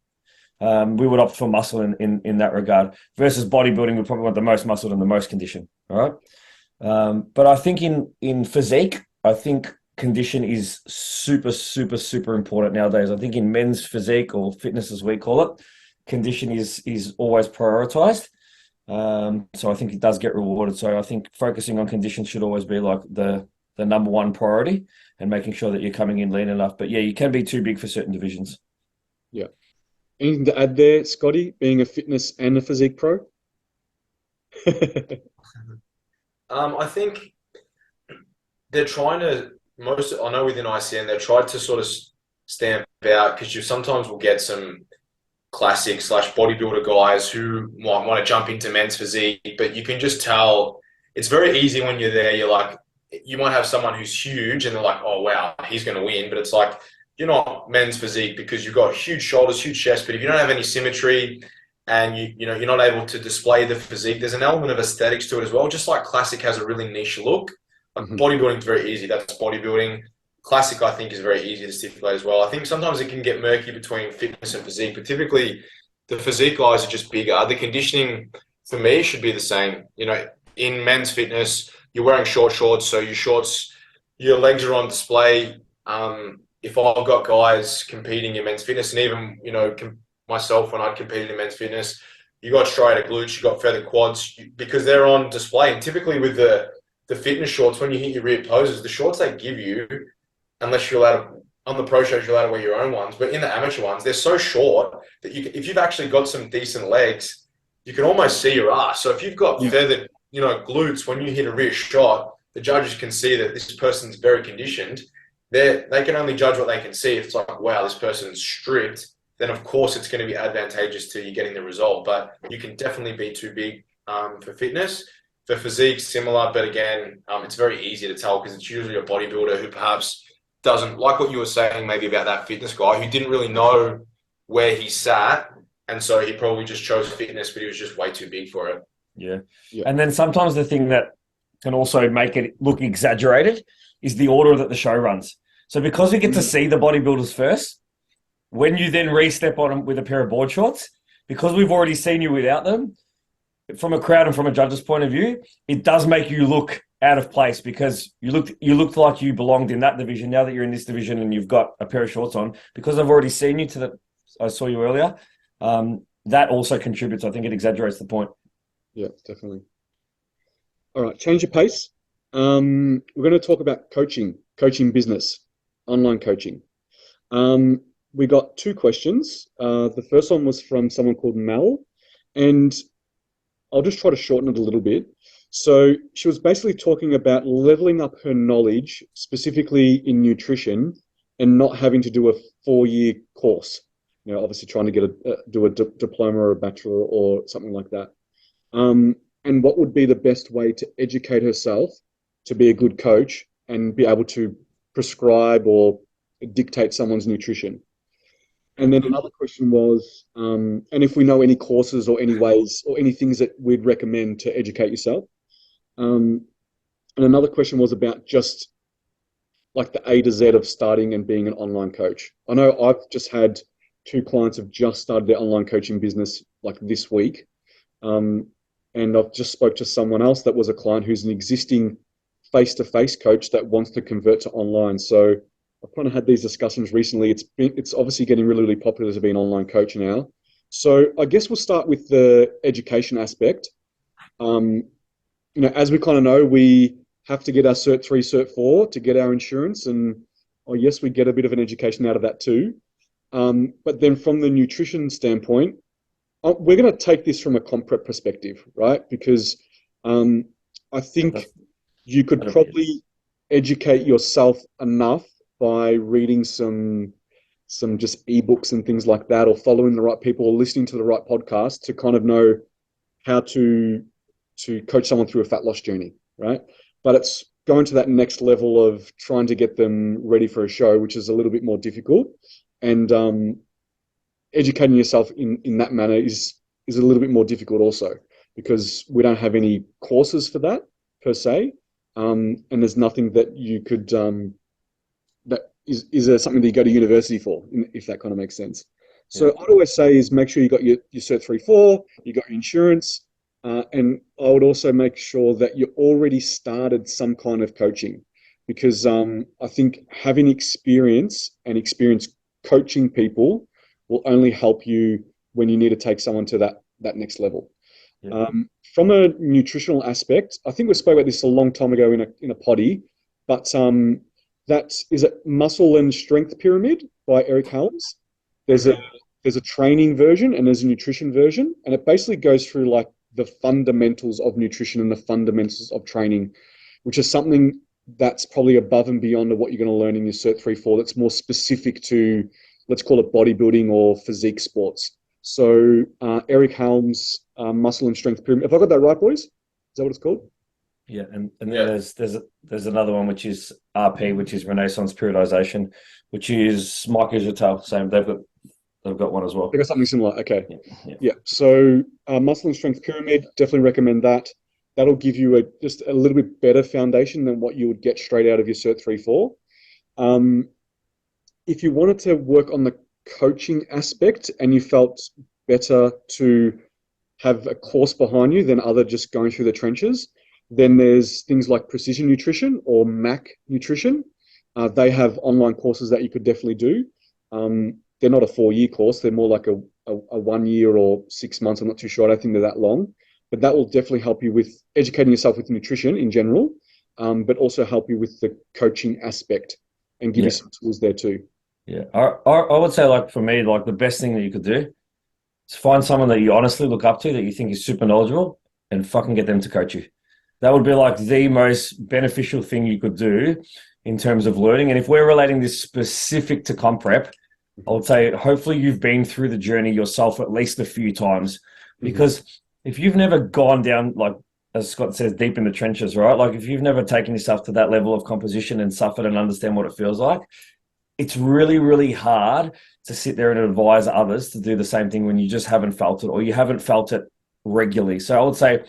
We would opt for muscle in that regard. Versus bodybuilding, we probably want the most muscle and the most condition. All right. But I think in physique, I think condition is super, super, super important nowadays. I think in men's physique, or fitness as we call it, condition is always prioritized. So I think it does get rewarded. So I think focusing on condition should always be like the number one priority, and making sure that you're coming in lean enough. But yeah, you can be too big for certain divisions.
Yeah. Anything to add there, Scotty, being a fitness and a physique pro?
I think they're trying to, I know within ICN, they've tried to sort of stamp out, because you sometimes will get some classic / bodybuilder guys who might want to jump into men's physique, but you can just tell it's very easy when you're there. You're like, you might have someone who's huge and they're like, oh, wow, he's going to win. But it's like, you're not men's physique because you've got huge shoulders, huge chest, but if you don't have any symmetry and you're not able to display the physique, there's an element of aesthetics to it as well. Just like classic has a really niche look. Like bodybuilding is very easy. That's bodybuilding. Classic, I think, is very easy to stipulate as well. I think sometimes it can get murky between fitness and physique, but typically the physique guys are just bigger. The conditioning for me should be the same. In men's fitness, you're wearing short shorts, so your legs are on display. If I've got guys competing in men's fitness, and even, myself when I'd competed in men's fitness, you got straighter glutes, you got feathered quads, because they're on display. And typically with the fitness shorts, when you hit your rear poses, the shorts they give you, unless you're allowed to, on the pro shows, you're allowed to wear your own ones, but in the amateur ones, they're so short that if you've actually got some decent legs, you can almost see your ass. So if you've got feathered, glutes, when you hit a rear shot, the judges can see that this person's very conditioned. They can only judge what they can see. If it's like, wow, this person's stripped, then of course it's going to be advantageous to you getting the result. But you can definitely be too big for fitness. For physique, similar, but again, it's very easy to tell, because it's usually a bodybuilder who perhaps doesn't, like what you were saying maybe about that fitness guy, who didn't really know where he sat, and so he probably just chose fitness, but he was just way too big for it.
Yeah. And then sometimes the thing that can also make it look exaggerated is the order that the show runs. So because we get to see the bodybuilders first, when you then re-step on them with a pair of board shorts, because we've already seen you without them, from a crowd and from a judge's point of view, it does make you look out of place, because you looked like you belonged in that division. Now that you're in this division and you've got a pair of shorts on, because I've already seen you I saw you earlier, that also contributes. I think it exaggerates the point.
Yeah, definitely. All right, change your pace. We're going to talk about coaching business, online coaching. We got 2 questions. The first one was from someone called Mel, and I'll just try to shorten it a little bit. So she was basically talking about leveling up her knowledge, specifically in nutrition, and not having to do a 4-year course. obviously trying to get do a diploma or a bachelor or something like that. And what would be the best way to educate herself to be a good coach and be able to prescribe or dictate someone's nutrition. And then another question was, and if we know any courses or any ways or any things that we'd recommend to educate yourself. And another question was about just like the A to Z of starting and being an online coach. I know I've just had 2 clients have just started their online coaching business like this week. And I've just spoke to someone else that was a client who's an existing face-to-face coach that wants to convert to online. So I've kind of had these discussions recently. It's obviously getting really, really popular to be an online coach now. So I guess we'll start with the education aspect. As we kind of know, we have to get our Cert 3, Cert 4 to get our insurance. And yes, we get a bit of an education out of that too. But then from the nutrition standpoint, we're going to take this from a comp prep perspective, right? Because I think you could probably educate yourself enough by reading some just ebooks and things like that, or following the right people, or listening to the right podcast to kind of know how to coach someone through a fat loss journey, right? But it's going to that next level of trying to get them ready for a show, which is a little bit more difficult. And educating yourself in that manner is a little bit more difficult also, because we don't have any courses for that per se. And there's nothing that you could, that is something that you go to university for, if that kind of makes sense. So I'd always say is make sure you got your Cert 3, 4, you got your insurance, and I would also make sure that you already started some kind of coaching, because I think having experience coaching people will only help you when you need to take someone to that next level. Yeah. From a nutritional aspect, I think we spoke about this a long time ago in a potty, but that is a Muscle and Strength Pyramid by Eric Helms. There's a training version and there's a nutrition version, and it basically goes through like the fundamentals of nutrition and the fundamentals of training, which is something that's probably above and beyond what you're going to learn in your Cert 3, 4. That's more specific to, let's call it bodybuilding or physique sports. So Eric Helms, Muscle and Strength Pyramid. Have I got that right, boys? Is that what it's called?
Yeah, and then there's another one which is RP, which is Renaissance Periodization, which is Mike Israel. Same, they've got one as well.
They've got something similar. Okay. Yeah. So Muscle and Strength Pyramid, definitely recommend that. That'll give you just a little bit better foundation than what you would get straight out of your Cert 3, 4. If you wanted to work on the coaching aspect and you felt better to have a course behind you than other just going through the trenches, then there's things like Precision Nutrition or MAC Nutrition. They have online courses that you could definitely do. They're not a 4-year course. They're more like a 1 year or 6 months. I'm not too sure. I don't think they're that long. But that will definitely help you with educating yourself with nutrition in general, but also help you with the coaching aspect and give you some tools there too.
Yeah, I would say, like, for me, like, the best thing that you could do is find someone that you honestly look up to, that you think is super knowledgeable, and fucking get them to coach you. That would be like the most beneficial thing you could do in terms of learning. And if we're relating this specific to comp prep, I would say hopefully you've been through the journey yourself at least a few times, because if you've never gone down, like, as Scott says, deep in the trenches, right? Like, if you've never taken yourself to that level of composition and suffered and understand what it feels like, it's really, really hard to sit there and advise others to do the same thing when you just haven't felt it, or you haven't felt it regularly. So I would say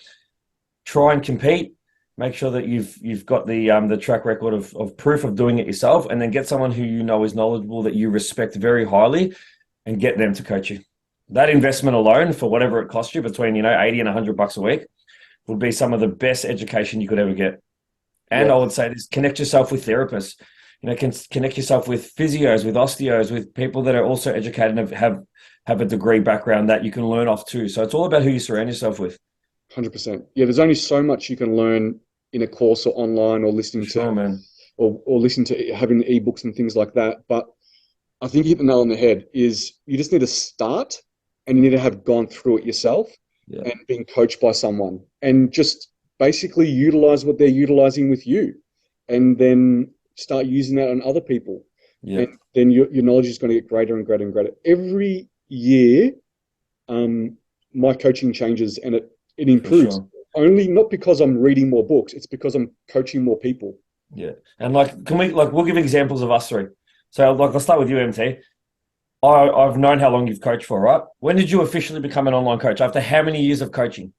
try and compete, make sure that you've got the track record of proof of doing it yourself, and then get someone who you know is knowledgeable, that you respect very highly, and get them to coach you. That investment alone, for whatever it costs you, between $80 and $100 a week, would be some of the best education you could ever get. And I would say this: connect yourself with therapists. Connect yourself with physios, with osteos, with people that are also educated and have a degree background that you can learn off too. So it's all about who you surround yourself with.
100%. Yeah, there's only so much you can learn in a course or online, or listening or listen to having ebooks and things like that. But I think you hit the nail on the head. Is you just need to start, and you need to have gone through it yourself and being coached by someone, and just basically utilize what they're utilizing with you, and then start using that on other people.
Yeah.
And then your knowledge is going to get greater and greater and greater. Every year, my coaching changes and it
For
improves.
sure.
Only not because I'm reading more books, it's because I'm coaching more people.
Yeah. And like, we'll give examples of us three. So like, I'll start with you, MT. I've known how long you've coached for, right? When did you officially become an online coach? After how many years of coaching?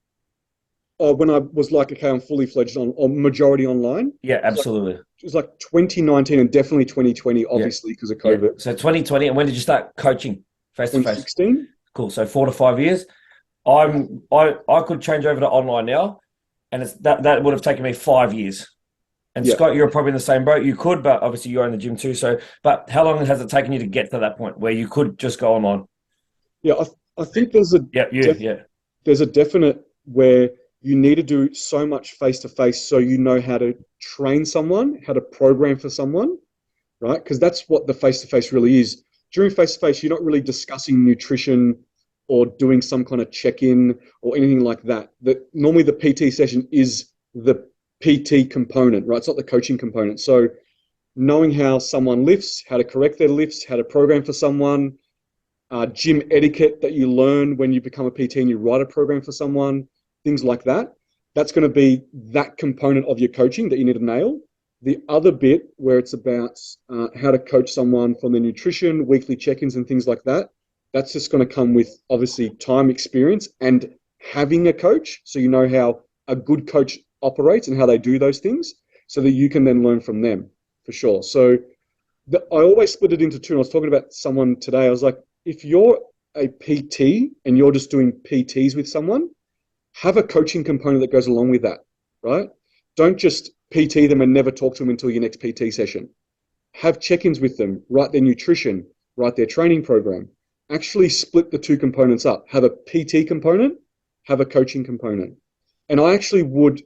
When I was like, okay, I'm fully fledged on majority online.
Yeah, absolutely.
It was like 2019 and definitely 2020,
Yeah.
obviously, because of
Yeah.
COVID.
So 2020, and when did you start coaching face to face?
2016.
Cool. So 4 to 5 years. I could change over to online now, and that would have taken me 5 years. And
Yeah.
Scott, you're probably in the same boat. You could, but obviously you're in the gym too. So, but how long has it taken you to get to that point where you could just go online?
Yeah, I think there's a there's a definite where you need to do so much face to face so you know how to train someone, how to program for someone, right? Because that's what the face to face really is. During face to face, you're not really discussing nutrition or doing some kind of check-in or anything like that. That normally the PT session is the PT component, right? It's not the coaching component. So knowing how someone lifts, how to correct their lifts, how to program for someone, gym etiquette that you learn when you become a PT and you write a program for someone, things like that. That's going to be that component of your coaching that you need to nail. The other bit where it's about how to coach someone from their nutrition, weekly check-ins and things like that, that's just going to come with obviously time, experience, and having a coach. So you know how a good coach operates and how they do those things so that you can then learn from them for sure. So I always split it into two. And I was talking about someone today. I was like, if you're a PT and you're just doing PTs with someone, have a coaching component that goes along with that, right? Don't just PT them and never talk to them until your next PT session. Have check-ins with them, write their nutrition, write their training program. Actually split the two components up. Have a PT component, have a coaching component. And I actually would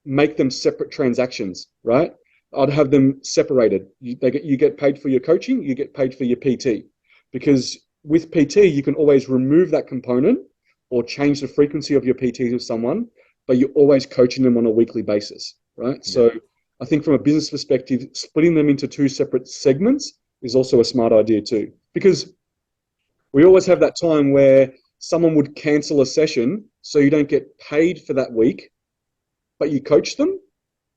make them separate transactions, right? I'd have them separated. You get paid for your coaching, you get paid for your PT. Because with PT, you can always remove that component or change the frequency of your PTs with someone, but you're always coaching them on a weekly basis, right? Yeah. So I think from a business perspective, splitting them into two separate segments is also a smart idea too. Because we always have that time where someone would cancel a session so you don't get paid for that week, but you coach them.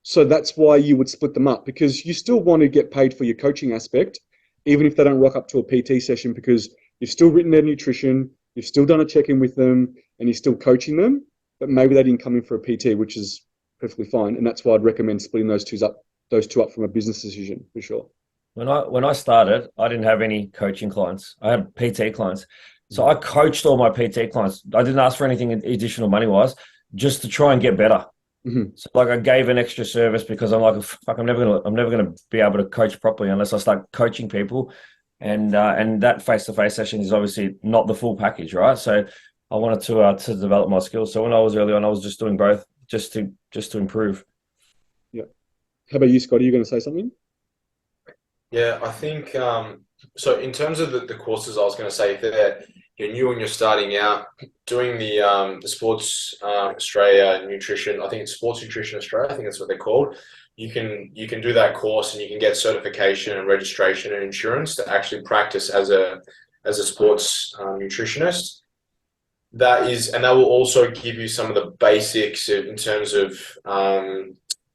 So that's why you would split them up, because you still want to get paid for your coaching aspect, even if they don't rock up to a PT session, because you've still written their nutrition, you've still done a check-in with them, and you're still coaching them, but maybe they didn't come in for a PT, which is perfectly fine. And that's why I'd recommend splitting those two up from a business decision for sure.
When I started, I didn't have any coaching clients. I had PT clients. So I coached all my PT clients. I didn't ask for anything additional money-wise, just to try and get better.
Mm-hmm.
So like I gave an extra service because I'm like, fuck, I'm never gonna be able to coach properly unless I start coaching people, and that face-to-face session is obviously not the full package, right? So I wanted to develop my skills. So when I was early on, I was just doing both, just to improve.
Yeah. How about you, Scott? Are you going to say something?
Yeah, I think so. In terms of the courses, I was going to say that you're new and you're starting out doing the Sports Australia nutrition. I think it's Sports Nutrition Australia. I think that's what they're called. You can do that course and you can get certification and registration and insurance to actually practice as a sports nutritionist. That will also give you some of the basics in terms of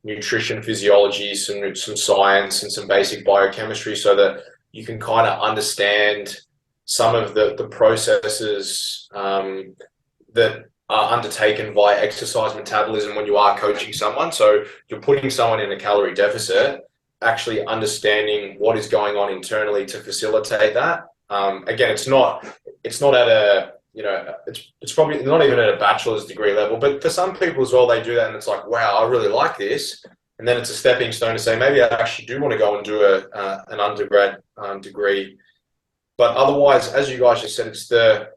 nutrition physiology, some science and some basic biochemistry, so that you can kind of understand some of the processes that are undertaken by exercise metabolism when you are coaching someone. So you're putting someone in a calorie deficit, actually understanding what is going on internally to facilitate that. Again, it's not at a, it's probably not even at a bachelor's degree level, but for some people as well, they do that and it's like, wow, I really like this. And then it's a stepping stone to say, maybe I actually do want to go and do an undergrad degree. But otherwise, as you guys just said, it's the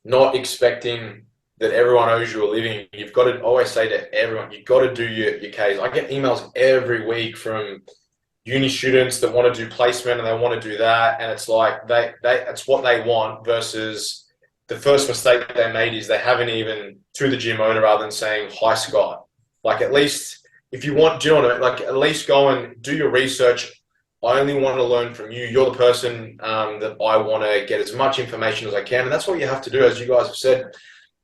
not expecting that everyone owes you a living. You've got to always say to everyone, you've got to do your Ks. I get emails every week from uni students that want to do placement and they want to do that. And it's like, it's what they want, versus the first mistake they made is they haven't even to the gym owner rather than saying, hi, Scott. Like, at least if you want, do you know what I mean? Like, at least go and do your research I only want to learn from you. You're the person that I want to get as much information as I can. And that's what you have to do. As you guys have said,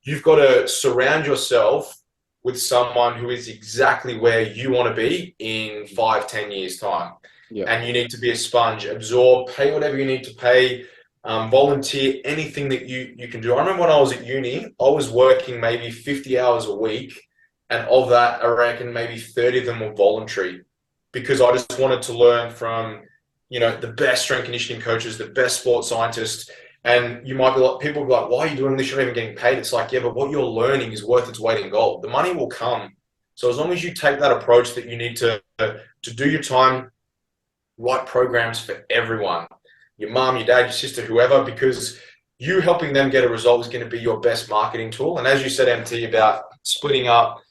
you've got to surround yourself with someone who is exactly where you want to be in 5, 10 years time.
Yeah.
And you need to be a sponge, absorb, pay whatever you need to pay, volunteer, anything that you can do. I remember when I was at uni, I was working maybe 50 hours a week. And of that, I reckon maybe 30 of them were voluntary, because I just wanted to learn from, the best strength conditioning coaches, the best sports scientists. And you might be like, people will be like, why are you doing this? You're not even getting paid. It's like, yeah, but what you're learning is worth its weight in gold. The money will come. So as long as you take that approach that you need to do your time, write programs for everyone, your mom, your dad, your sister, whoever, because you helping them get a result is going to be your best marketing tool. And as you said, MT, about splitting up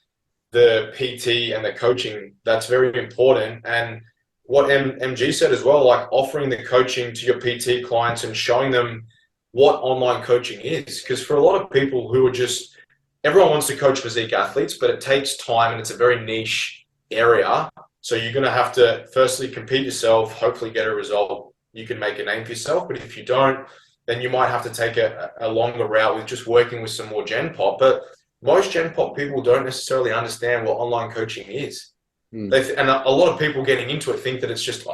the PT and the coaching, that's very important. And what MG said as well, like offering the coaching to your PT clients and showing them what online coaching is. Because for a lot of people who are just, everyone wants to coach physique athletes, but it takes time and it's a very niche area. So you're going to have to firstly compete yourself, hopefully get a result. You can make a name for yourself. But if you don't, then you might have to take a longer route with just working with some more Gen Pop. But most Gen Pop people don't necessarily understand what online coaching is. And a lot of people getting into it think that it's just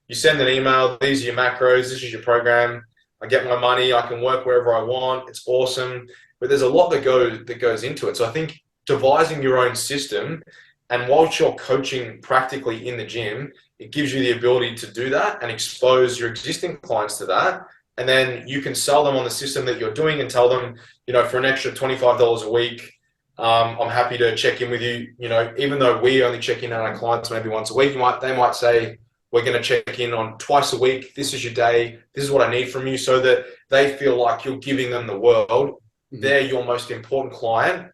you send an email, these are your macros, this is your program, I get my money, I can work wherever I want, it's awesome. But there's a lot that goes into it. So I think devising your own system, and whilst you're coaching practically in the gym, it gives you the ability to do that and expose your existing clients to that. And then you can sell them on the system that you're doing and tell them, for an extra $25 a week, I'm happy to check in with you. Even though we only check in on our clients maybe once a week, they might say, we're going to check in on twice a week. This is your day. This is what I need from you, so that they feel like you're giving them the world. Mm-hmm. They're your most important client,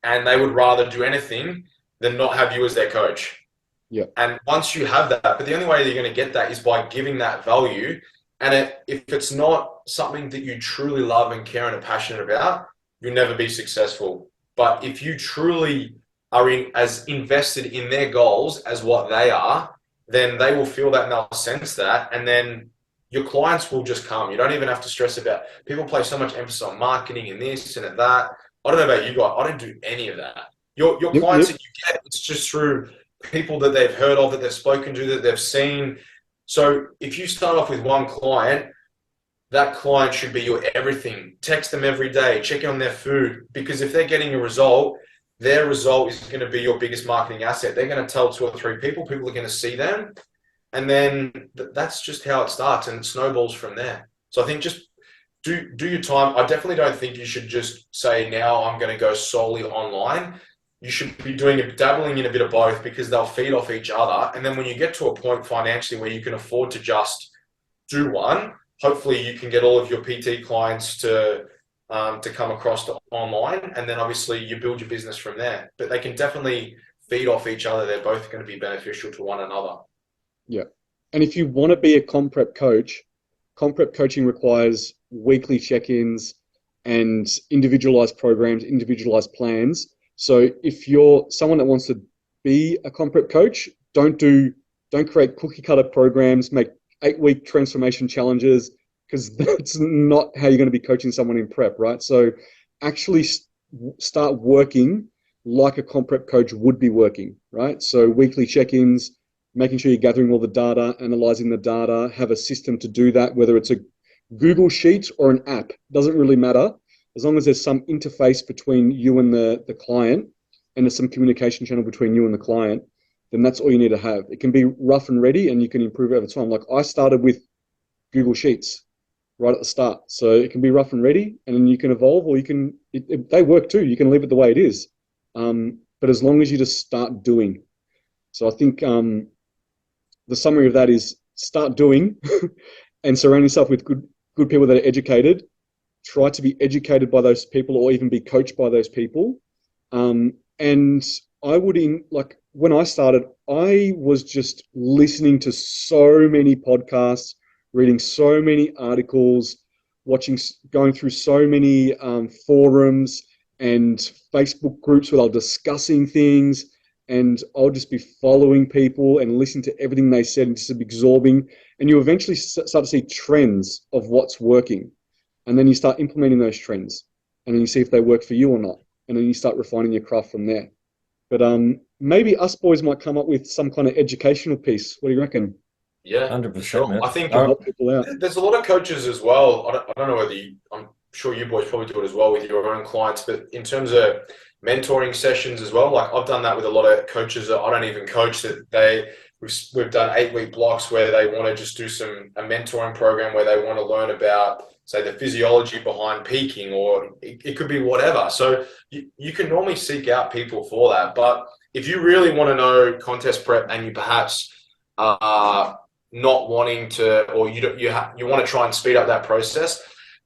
and they would rather do anything than not have you as their coach.
Yeah.
And once you have that, but the only way that you're going to get that is by giving that value. And if it's not something that you truly love and care and are passionate about, you'll never be successful. But if you truly are as invested in their goals as what they are, then they will feel that and they'll sense that. And then your clients will just come. You don't even have to stress about, people place so much emphasis on marketing and this and that. I don't know about you guys. I don't do any of that. Your clients that you get, it's just through people that they've heard of, that they've spoken to, that they've seen. So if you start off with one client, that client should be your everything. Text them every day, check in on their food, because if they're getting a result, their result is going to be your biggest marketing asset. They're going to tell 2 or 3 people are going to see them. And then that's just how it starts, and it snowballs from there. So I think just do your time. I definitely don't think you should just say, now I'm going to go solely online. You should be dabbling in a bit of both, because they'll feed off each other. And then when you get to a point financially where you can afford to just do one, hopefully you can get all of your PT clients to come across to online. And then obviously you build your business from there. But they can definitely feed off each other. They're both going to be beneficial to one another.
Yeah. And if you want to be a comp prep coach, comp prep coaching requires weekly check-ins and individualized programs, individualized plans. So if you're someone that wants to be a comp prep coach, don't create cookie cutter programs, make 8-week transformation challenges, because that's not how you're going to be coaching someone in prep, right? So actually start working like a comp prep coach would be working, right? So weekly check-ins, making sure you're gathering all the data, analyzing the data, have a system to do that, whether it's a Google Sheet or an app, doesn't really matter. As long as there's some interface between you and the client, and there's some communication channel between you and the client, then that's all you need to have. It can be rough and ready, and you can improve it over time. Like I started with Google Sheets right at the start. So it can be rough and ready, and then you can evolve, or they work too. You can leave it the way it is. But as long as you just start doing. So I think the summary of that is start doing and surround yourself with good people that are educated. Try to be educated by those people, or even be coached by those people. And I would, when I started, I was just listening to so many podcasts, reading so many articles, going through so many forums and Facebook groups where they're discussing things. and I'll just be following people and listening to everything they said and just absorbing. And you eventually start to see trends of what's working. And then you start implementing those trends. And then you see if they work for you or not. And then you start refining your craft from there. But maybe us boys might come up with some kind of educational piece. What do you reckon?
Yeah,
100%,
sure.
man.
I think
To help people out.
there's a lot of coaches as well. I don't know whether I'm sure you boys probably do it as well with your own clients, but in terms of mentoring sessions as well, like I've done that with a lot of coaches that I don't even coach, that we've done 8-week blocks where they want to just do a mentoring program where they want to learn about, say, the physiology behind peaking, or it could be whatever. So you can normally seek out people for that. But if you really want to know contest prep and you perhaps not wanting to, or you want to try and speed up that process,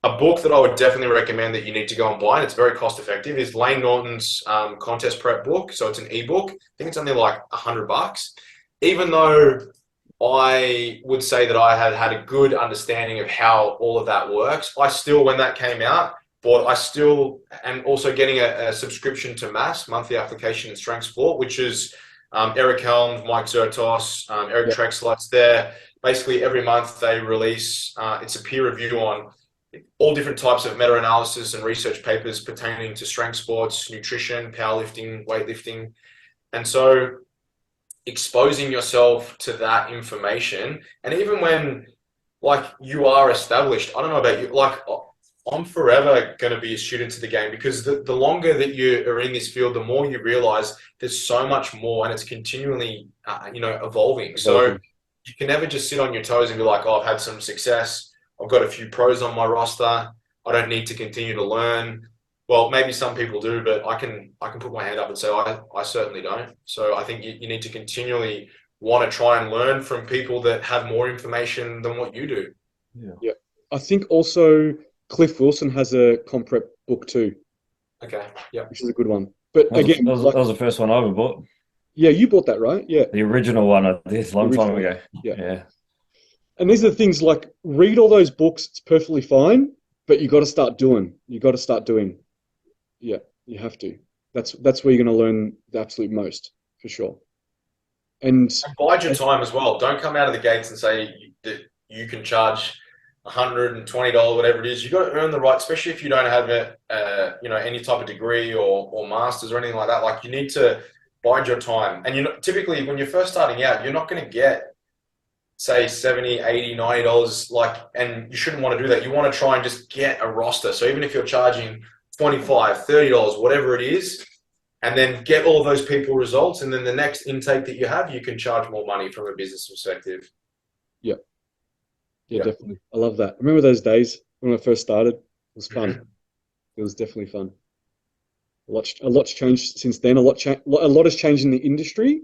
a book that I would definitely recommend that you need to go and buy, and it's very cost effective, is Lane Norton's contest prep book. So it's an ebook. I think it's only like $100. Even though I would say that I had a good understanding of how all of that works, I still, when that came out, and also getting a subscription to MASS, monthly application in strength sport, which is Eric Helms, Mike Zertos, Eric Trexler's there. Basically, every month they release, it's a peer review on all different types of meta-analysis and research papers pertaining to strength sports, nutrition, powerlifting, weightlifting. And so exposing yourself to that information, and even when like you are established, I don't know about you, like I'm forever going to be a student to the game, because the longer that you are in this field, the more you realize there's so much more, and it's continually, evolving. So you can never just sit on your toes and be like, oh, I've had some success, I've got a few pros on my roster, I don't need to continue to learn. Well, maybe some people do, but I can put my hand up and say I certainly don't. So I think you need to continually want to try and learn from people that have more information than what you do.
Yeah. I think also Cliff Wilson has a comp prep book too.
Okay. Yeah.
Which is a good one. But
That
again,
was the first one I ever bought.
Yeah, you bought that, right? Yeah.
The original one I did a long time ago.
Yeah. And these are the things, like, read all those books, it's perfectly fine, but you got to start doing. Yeah, you have to. That's where you're going to learn the absolute most, for sure. And
bide your time as well. Don't come out of the gates and say that you can charge $120, whatever it is. You got to earn the right, especially if you don't have any type of degree or masters or anything like that. Like, you need to bide your time. And typically when you're first starting out, you're not going to get, say, $70, $80, $90, and you shouldn't want to do that. You want to try and just get a roster. So even if you're charging $25, $30, whatever it is, and then get all of those people results, and then the next intake that you have, you can charge more money from a business perspective.
Yeah, definitely. I love that. I remember those days when I first started. It was fun. It was definitely fun. A lot's changed since then. A lot has changed in the industry,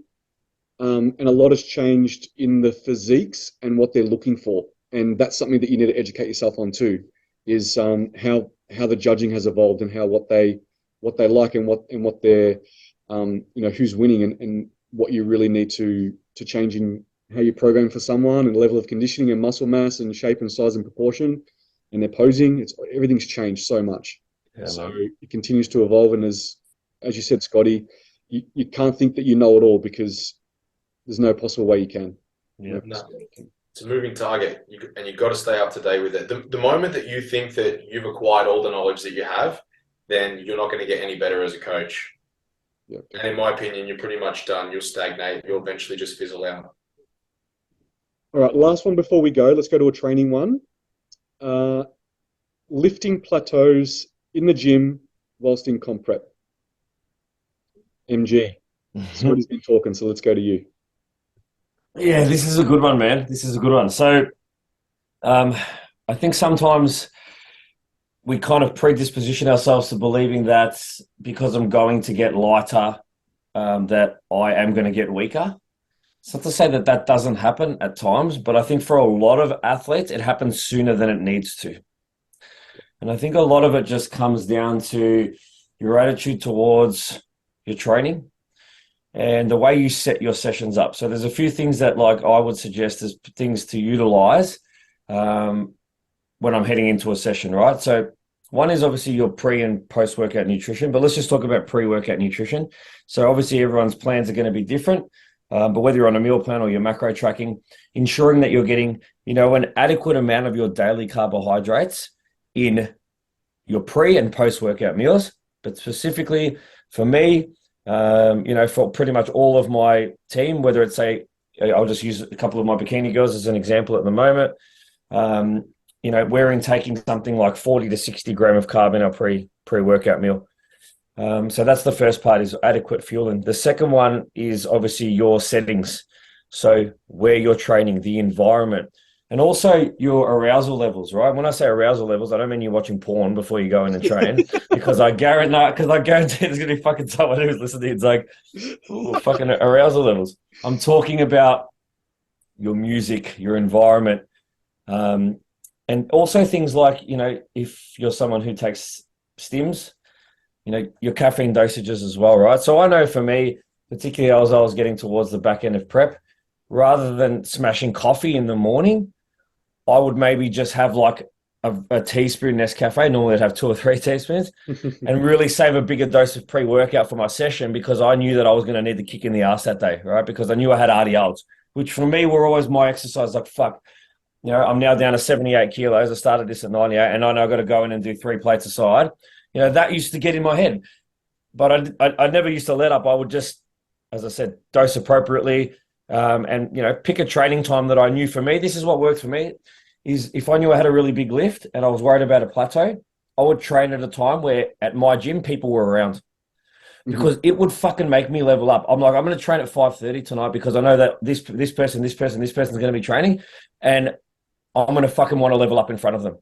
and a lot has changed in the physiques and what they're looking for. And that's something that you need to educate yourself on too, is how the judging has evolved, and what they like, and what they're who's winning, and what you really need to change in how you program for someone, and level of conditioning and muscle mass and shape and size and proportion, and their posing. Everything's changed so much. Yeah, so it continues to evolve, and as you said, Scotty, you can't think that you know it all, because there's no possible way you can.
Yeah, it's a moving target, and you've got to stay up to date with it. The moment that you think that you've acquired all the knowledge that you have, then you're not going to get any better as a coach.
Yeah.
And in my opinion, you're pretty much done. You'll stagnate. You'll eventually just fizzle out.
All right, last one before we go. Let's go to a training one. Lifting plateaus in the gym whilst in comp prep. MG. Scotty's been talking, so let's go to you.
Yeah, this is a good one, man. This is a good one. So I think sometimes we kind of predisposition ourselves to believing that because I'm going to get lighter, that I am going to get weaker. It's not to say that that doesn't happen at times, but I think for a lot of athletes, it happens sooner than it needs to. And I think a lot of it just comes down to your attitude towards your training and the way you set your sessions up. So there's a few things that, like, I would suggest as things to utilize when I'm heading into a session, right? So One is obviously your pre and post workout nutrition, but let's just talk about pre-workout nutrition. So obviously everyone's plans are going to be different, but whether you're on a meal plan or you're macro tracking, ensuring that you're getting, an adequate amount of your daily carbohydrates in your pre and post-workout meals. But specifically for me, for pretty much all of my team, whether it's I'll just use a couple of my bikini girls as an example at the moment. We're intaking something like 40 to 60 gram of carb in our pre-workout meal. So that's the first part, is adequate fueling. The second one is obviously your settings. So where you're training, the environment, and also your arousal levels, right? When I say arousal levels, I don't mean you're watching porn before you go in and train, because I guarantee there's going to be fucking someone who's listening. It's like, ooh, fucking arousal levels. I'm talking about your music, your environment, and also things like, if you're someone who takes stims, your caffeine dosages as well, right? So I know for me, particularly as I was getting towards the back end of prep, rather than smashing coffee in the morning, I would maybe just have like a teaspoon Nescafe. Normally I'd have 2 or 3 teaspoons and really save a bigger dose of pre-workout for my session, because I knew that I was going to need the kick in the ass that day, right? Because I knew I had RDLs, which for me were always my exercise. Like, fuck, I'm now down to 78 kilos. I started this at 98 and I know I've got to go in and do 3 plates a side. That used to get in my head, but I never used to let up. I would just, as I said, dose appropriately, and pick a training time that I knew. For me, this is what worked for me, is if I knew I had a really big lift and I was worried about a plateau, I would train at a time where at my gym people were around, because it would fucking make me level up. I'm like, I'm going to train at 5:30 tonight because I know that this person's going to be training, and I'm going to fucking want to level up in front of them.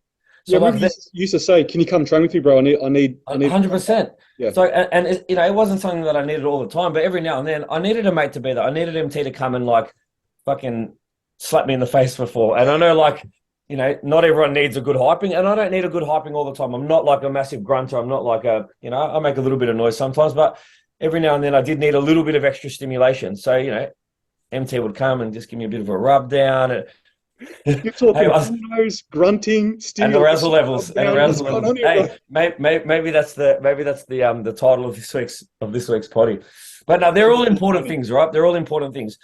So
you used to say, "Can you come train with me, bro? I need."
100%.
Yeah.
So and it wasn't something that I needed all the time, but every now and then I needed a mate to be there. I needed MT to come and like fucking slap me in the face before. And I know, like, not everyone needs a good hyping, and I don't need a good hyping all the time. I'm not like a massive grunter. I'm not like I make a little bit of noise sometimes, but every now and then I did need a little bit of extra stimulation. So MT would come and just give me a bit of a rub down.
You're talking nose, grunting,
and arousal levels.
Hey,
maybe that's the title of this week's potty. But no, they're all important things, right? They're all important things.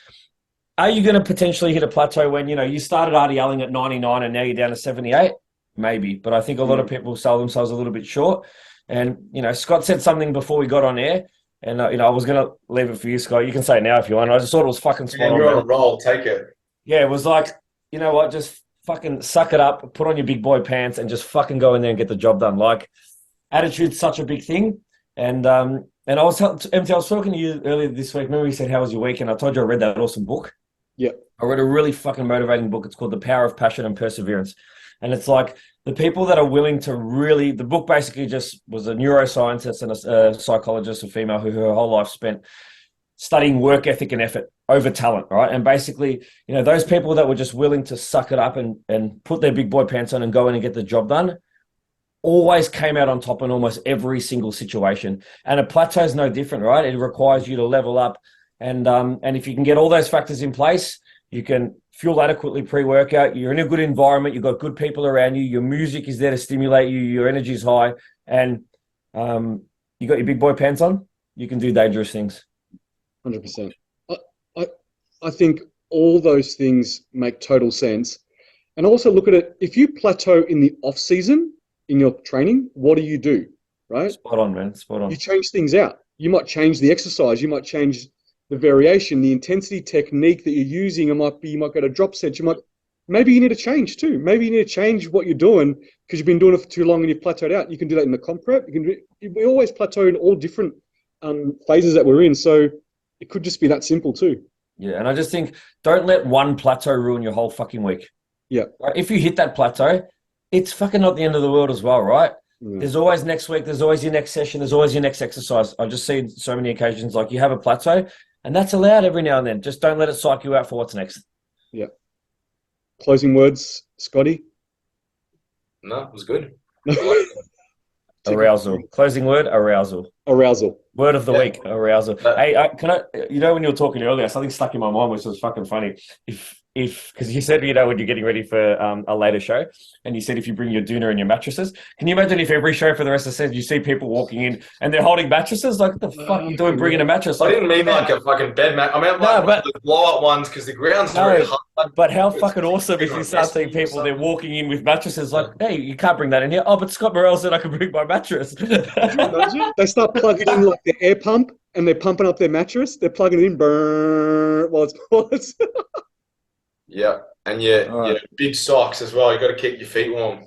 Are you going to potentially hit a plateau when you started RDLing at 99 and now you're down to 78? Maybe, but I think a lot of people sell themselves a little bit short. And Scott said something before we got on air, and I was going to leave it for you, Scott. You can say it now if you want. I just thought it was fucking spot on.
You're on a roll. Take it.
Yeah, it was like, you know what, just fucking suck it up, put on your big boy pants, and just fucking go in there and get the job done. Like, attitude's such a big thing. And I was talking to you earlier this week. Remember you said, how was your week? And I told you I read that awesome book.
Yeah.
I read a really fucking motivating book. It's called The Power of Passion and Perseverance. And it's like the people that are willing to really, the book basically just was a neuroscientist and a psychologist, a female who her whole life spent studying work ethic and effort over talent, right? And basically, those people that were just willing to suck it up and put their big boy pants on and go in and get the job done always came out on top in almost every single situation. And a plateau is no different, right? It requires you to level up. And if you can get all those factors in place, you can fuel adequately pre-workout. You're in a good environment. You've got good people around you. Your music is there to stimulate you. Your energy is high. And you got your big boy pants on, you can do dangerous things.
100%. I think all those things make total sense. And also look at it, if you plateau in the off season in your training, what do? Right? Spot on,
man. Spot on.
You change things out. You might change the exercise. You might change the variation, the intensity technique that you're using. You might go to drop sets. Maybe you need to change too. Maybe you need to change what you're doing because you've been doing it for too long and you've plateaued out. You can do that in the comp prep. We always plateau in all different phases that we're in. So it could just be that simple too.
Yeah, and I just think don't let one plateau ruin your whole fucking week.
Yeah.
Right? If you hit that plateau, it's fucking not the end of the world as well, right? Yeah. There's always next week. There's always your next session. There's always your next exercise. I've just seen so many occasions like you have a plateau, and that's allowed every now and then. Just don't let it psych you out for what's next.
Yeah. Closing words, Scotty?
No, it was good.
Arousal. Closing word, arousal.
Arousal.
Word of the week, arousal. Hey, can I? When you were talking earlier, something stuck in my mind, which was fucking funny. If because you said, you know, when you're getting ready for a later show, and you said if you bring your doona and your mattresses, can you imagine if every show for the rest of the season you see people walking in and they're holding mattresses? Like, what the fuck are you doing bringing a mattress?
I
Like,
didn't mean like a fucking bed mat. I meant
no,
like
but
the blow up ones because the ground's
no,
very hard.
but how
It's
fucking awesome if you start seeing people, they're walking in with mattresses like, hey, you can't bring that in here. Oh, but Scott Morrell said I can bring my mattress.
Imagine they start plugging in like the air pump and they're pumping up their mattress. They're plugging it in, burn, while it's
Yeah, and your
Alright.
big socks as well. You got to keep your feet warm.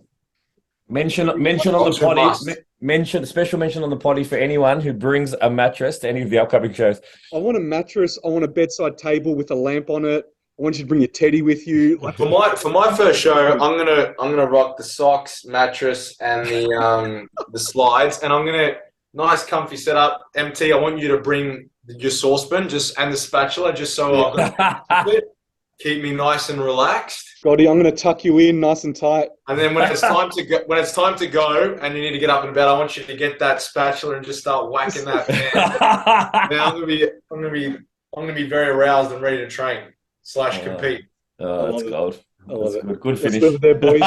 Mention on the
Socks are a must.
potty. Special mention on the potty for anyone who brings a mattress to any of the upcoming shows.
I want a mattress. I want a bedside table with a lamp on it. I want you to bring your teddy with you. Like,
For my first show, I'm gonna rock the socks, mattress, and the slides, and I'm gonna nice comfy setup. MT, I want you to bring your saucepan and the spatula just so I've got keep me nice and relaxed.
Scotty, I'm going to tuck you in nice and tight.
And then when it's time to go, and you need to get up in bed, I want you to get that spatula and just start whacking that pan. Now I'm gonna be very aroused and ready to train / compete.
Oh, that's gold. That's good. Good
Let's
finish.
go there, boys.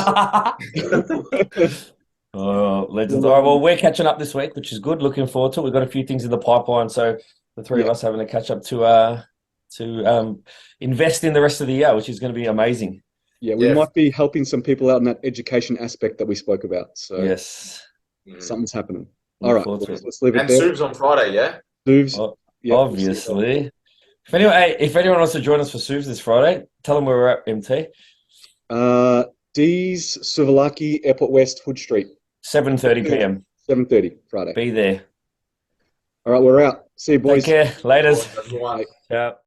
Oh, legends. All right, well, we're catching up this week, which is good. Looking forward to it. We've got a few things in the pipeline, so the three of us having to catch up to invest in the rest of the year, which is going to be amazing.
Yeah, we might be helping some people out in that education aspect that we spoke about. So
yes,
something's happening. All right, let's leave it
and
there.
Supps on Friday, yeah?
Supps,
obviously. If anyone wants to join us for Supps this Friday, tell them where we're at, MT.
D's, Suvalaki, Airport West, Hood Street.
7:30 p.m.
7:30 Friday.
Be there.
All right, we're out. See you, boys.
Take care. Laters.
Everyone.
Ciao.